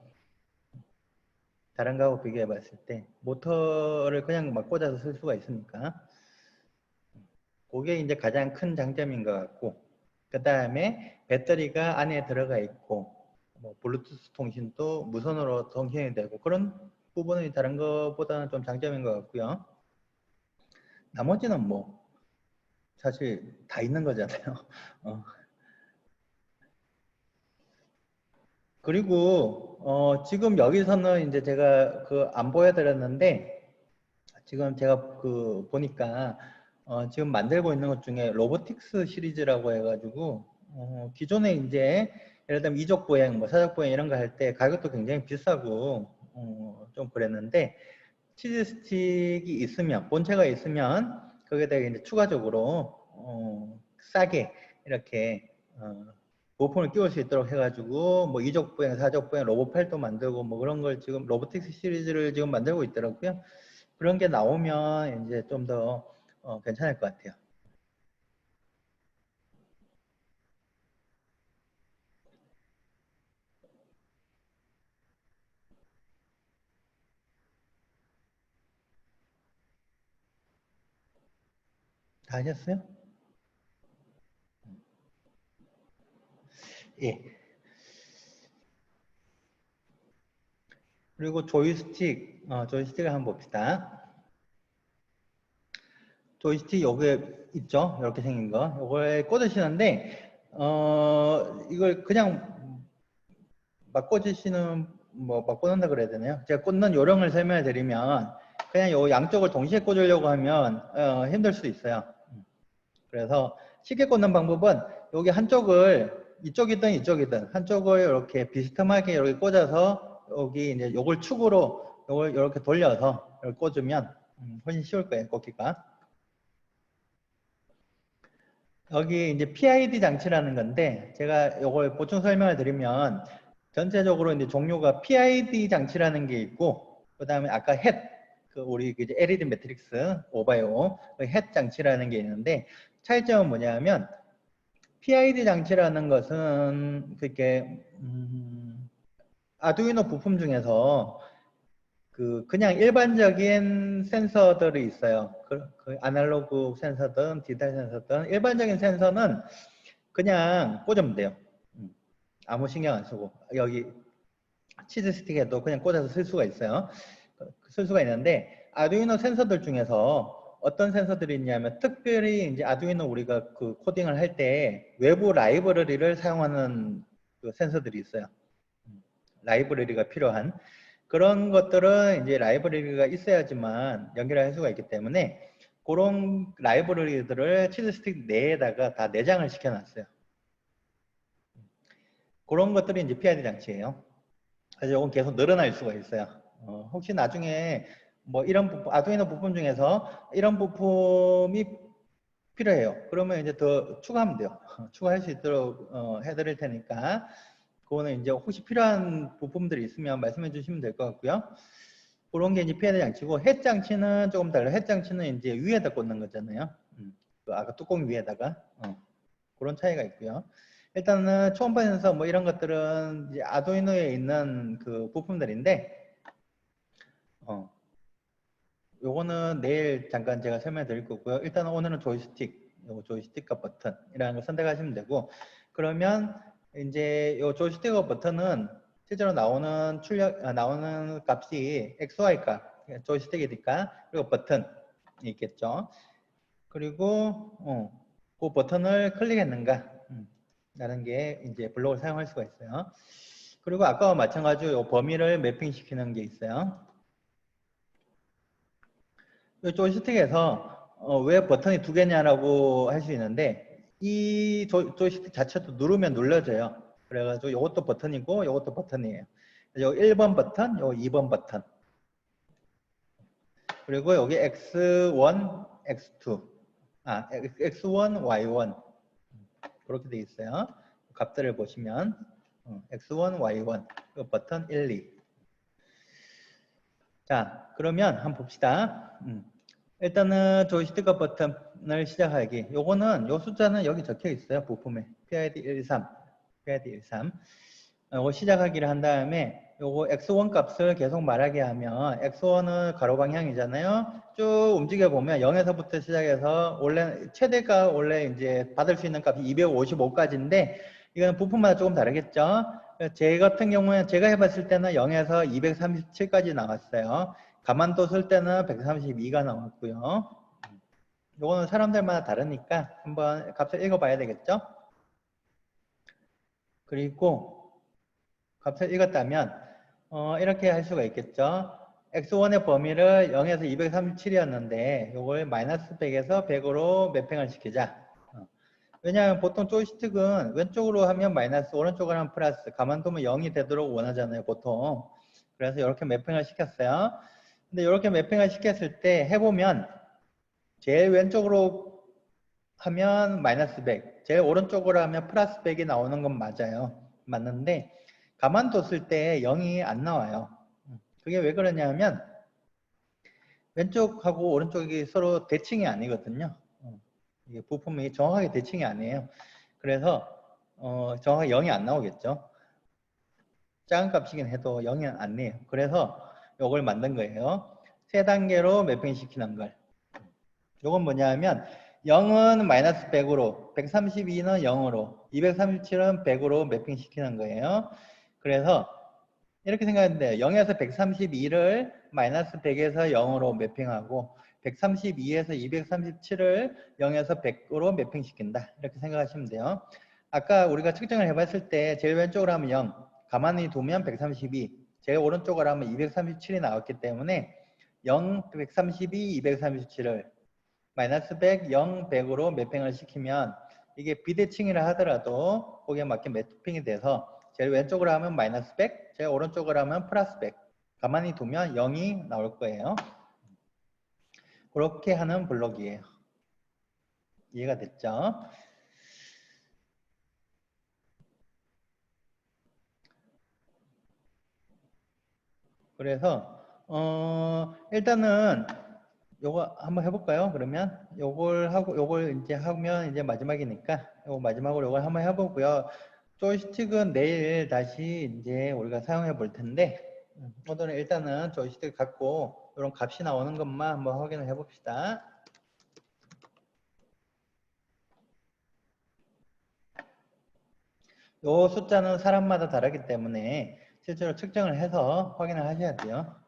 다른 거하고 비교해 봤을 때 모터를 그냥 막 꽂아서 쓸 수가 있으니까 그게 이제 가장 큰 장점인 것 같고, 그 다음에 배터리가 안에 들어가 있고 뭐 블루투스 통신도 무선으로 통신이 되고, 그런 부분이 다른 것보다는 좀 장점인 것 같고요. 나머지는 뭐 사실 다 있는 거잖아요. 그리고 지금 여기서는 이제 제가 그 안 보여드렸는데, 지금 제가 그 보니까 지금 만들고 있는 것 중에 로보틱스 시리즈라고 해가지고 기존에 이제 예를 들면 이족 보행, 뭐 사족 보행 이런 거 할 때 가격도 굉장히 비싸고 좀 그랬는데, 치즈 스틱이 있으면, 본체가 있으면 거기에다가 이제 추가적으로 싸게 이렇게 부품을 끼울 수 있도록 해가지고 뭐 이족 보행, 사족 보행, 로봇팔도 만들고 뭐 그런 걸 지금 로보틱스 시리즈를 지금 만들고 있더라고요. 그런 게 나오면 이제 좀 더 괜찮을 것 같아요. 다 하셨어요? 예. 그리고 조이스틱을 한번 봅시다. 조이스틱 여기에 있죠? 이렇게 생긴 거. 이걸 꽂으시는데, 이걸 그냥 막 꽂으시는, 막 꽂는다 그래야 되나요? 제가 꽂는 요령을 설명해 드리면, 그냥 요 양쪽을 동시에 꽂으려고 하면, 힘들 수도 있어요. 그래서 쉽게 꽂는 방법은 여기 한쪽을 이쪽이든 이쪽이든 한쪽을 이렇게 비스듬하게 이렇게 꽂아서 여기 이제 요걸 축으로 요걸 이렇게 돌려서 이렇게 꽂으면 훨씬 쉬울 거예요, 꽂기가. 여기 이제 PID 장치라는 건데 제가 요걸 보충 설명을 드리면 전체적으로 이제 종류가 PID 장치라는 게 있고 그다음에 아까 그 우리 이제 LED 매트릭스 5x5 햇 장치라는 게 있는데 차이점은 뭐냐면 PID 장치라는 것은 그게 아두이노 부품 중에서 그냥 일반적인 센서들이 있어요. 그 아날로그 센서든 디지털 센서든 일반적인 센서는 그냥 꽂으면 돼요. 아무 신경 안 쓰고 여기 치즈 스틱에도 그냥 꽂아서 쓸 수가 있어요. 쓸 수가 있는데 아두이노 센서들 중에서 어떤 센서들이 있냐면 특별히 이제 아두이노 우리가 그 코딩을 할 때 외부 라이브러리를 사용하는 그 센서들이 있어요. 라이브러리가 필요한 그런 것들은 이제 라이브러리가 있어야지만 연결을 할 수가 있기 때문에 그런 라이브러리들을 치즈 스틱 내에다가 다 내장을 시켜놨어요. 그런 것들이 이제 PID 장치예요. 그래서 이건 계속 늘어날 수가 있어요. 혹시 나중에 뭐 이런 부품, 아두이노 부품 중에서 이런 부품이 필요해요. 그러면 이제 더 추가하면 돼요. 추가할 수 있도록 해드릴 테니까 그거는 이제 혹시 필요한 부품들이 있으면 말씀해 주시면 될 것 같고요. 그런 게 이제 PID 장치고 햇 장치는 조금 달라요. 햇 장치는 이제 위에다 꽂는 거잖아요. 그 아까 뚜껑 위에다가 그런 차이가 있고요. 일단은 초음파 센서 뭐 이런 것들은 이제 아두이노에 있는 그 부품들인데 요거는 내일 잠깐 제가 설명해 드릴 거고요. 일단 오늘은 조이스틱, 요 조이스틱과 버튼이라는 걸 선택하시면 되고 그러면 이제 요 조이스틱과 버튼은 실제로 나오는 값이 XY 값, 조이스틱이니까 그리고 버튼이 있겠죠. 그리고 그 버튼을 클릭했는가 라는 게 이제 블록을 사용할 수가 있어요. 그리고 아까와 마찬가지로 범위를 매핑시키는 게 있어요. 이 조이스틱에서 왜 버튼이 두 개냐라고 할 수 있는데 이 조이스틱 자체도 누르면 눌러져요. 그래가지고 이것도 버튼이고 이것도 버튼이에요. 요 1번 버튼, 요 2번 버튼. 그리고 여기 X1, X2. X1, Y1. 그렇게 돼 있어요. 값들을 보시면 X1, Y1 버튼 1, 2. 자, 그러면 한번 봅시다. 일단은 조이스틱과 버튼을 시작하기. 요거는 숫자는 여기 적혀 있어요. 부품에 PID 13, PID 13. 요거 시작하기를 한 다음에 요거 X1 값을 계속 말하게 하면 X1은 가로 방향이잖아요. 쭉 움직여 보면 0에서부터 시작해서 원래 최대가 원래 이제 받을 수 있는 값이 255까지인데 이거는 부품마다 조금 다르겠죠. 제 같은 경우에 제가 해봤을 때는 0에서 237까지 나왔어요. 가만도 쓸 때는 132가 나왔고요. 요거는 사람들마다 다르니까 한번 값을 읽어봐야 되겠죠. 그리고 값을 읽었다면 이렇게 할 수가 있겠죠. x1의 범위를 0에서 237이었는데 이걸 마이너스 100에서 100으로 매핑을 시키자. 왜냐하면 보통 조이스틱은 왼쪽으로 하면 마이너스, 오른쪽으로 하면 플러스, 가만두면 0이 되도록 원하잖아요, 보통. 그래서 이렇게 매핑을 시켰어요. 근데 이렇게 매핑을 시켰을 때 해보면 제일 왼쪽으로 하면 마이너스 100, 제일 오른쪽으로 하면 플러스 100이 나오는 건 맞아요. 맞는데 가만뒀을 때 0이 안 나와요. 그게 왜 그러냐면 왼쪽하고 오른쪽이 서로 대칭이 아니거든요. 이게 부품이 정확하게 대칭이 아니에요. 그래서 정확하게 0이 안 나오겠죠. 작은 값이긴 해도 0이 안 내요. 그래서 이걸 만든 거예요. 세 단계로 매핑 시키는 걸. 이건 뭐냐면 0은 마이너스 100으로, 132는 0으로, 237은 100으로 매핑시키는 거예요. 그래서 이렇게 생각하는데 0에서 132를 마이너스 100에서 0으로 매핑하고 132에서 237을 0에서 100으로 매핑시킨다. 이렇게 생각하시면 돼요. 아까 우리가 측정을 해봤을 때 제일 왼쪽으로 하면 0, 가만히 두면 132, 제일 오른쪽으로 하면 237이 나왔기 때문에 0, 132, 237을 마이너스 100, 0, 100으로 매핑을 시키면 이게 비대칭이라 하더라도 거기에 맞게 매핑이 돼서 제일 왼쪽으로 하면 마이너스 100, 제일 오른쪽으로 하면 플러스 100. 가만히 두면 0이 나올 거예요. 그렇게 하는 블록이에요. 이해가 됐죠? 그래서 일단은 요거 한번 해볼까요? 그러면 요걸 하고 요걸 이제 하면 이제 마지막이니까 요거 마지막으로 요걸 한번 해보고요. 조이스틱은 내일 다시 이제 우리가 사용해 볼 텐데 오늘은 일단은 조이스틱 갖고 이런 값이 나오는 것만 한번 확인을 해 봅시다. 요 숫자는 사람마다 다르기 때문에 실제로 측정을 해서 확인을 하셔야 돼요.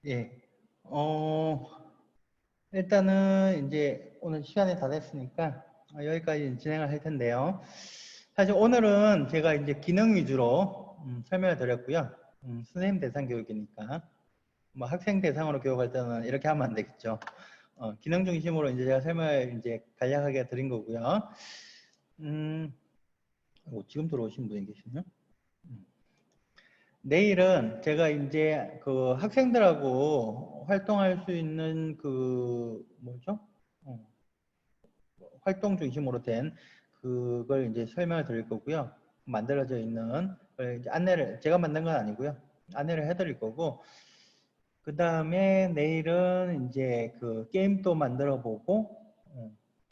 예. 일단은 이제 오늘 시간이 다 됐으니까 여기까지 진행을 할 텐데요. 사실 오늘은 제가 이제 기능 위주로 설명을 드렸고요. 선생님 대상 교육이니까 뭐 학생 대상으로 교육할 때는 이렇게 하면 안 되겠죠. 기능 중심으로 이제 제가 설명을 이제 간략하게 드린 거고요. 지금 들어오신 분이 계시네요. 내일은 제가 이제 그 학생들하고 활동할 수 있는 그 뭐죠? 활동 중심으로 된 그걸 이제 설명을 드릴 거고요. 만들어져 있는 걸 이제 안내를 제가 만든 건 아니고요. 안내를 해드릴 거고, 그 다음에 내일은 이제 그 게임도 만들어 보고,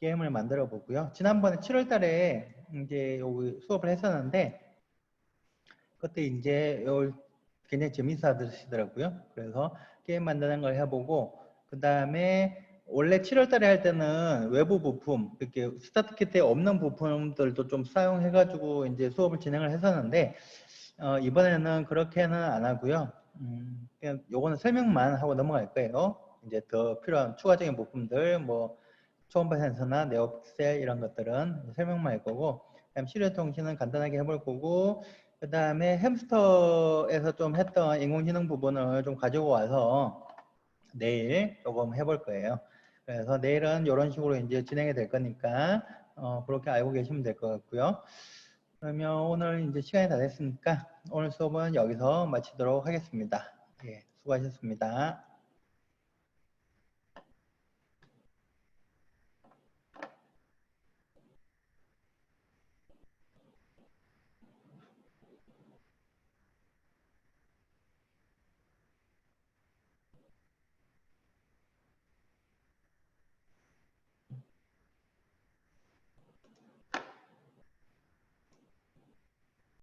게임을 만들어 보고요. 지난번에 7월 달에 이제 여기 수업을 했었는데, 그때 이제 굉장히 재밌어 하시더라고요. 그래서 게임 만드는 걸 해보고, 그 다음에 원래 7월 달에 할 때는 외부 부품, 이렇게 스타트 키트에 없는 부품들도 좀 사용해가지고 이제 수업을 진행을 했었는데, 이번에는 그렇게는 안 하고요. 그냥 요거는 설명만 하고 넘어갈 거예요. 이제 더 필요한 추가적인 부품들, 뭐 초음파 센서나 네오픽셀 이런 것들은 설명만 할 거고, 그다음 시료 통신은 간단하게 해볼 거고, 그 다음에 햄스터에서 좀 했던 인공지능 부분을 좀 가지고 와서 내일 조금 해볼 거예요. 그래서 내일은 이런 식으로 이제 진행이 될 거니까 그렇게 알고 계시면 될 것 같고요. 그러면 오늘 이제 시간이 다 됐으니까 오늘 수업은 여기서 마치도록 하겠습니다. 예, 수고하셨습니다.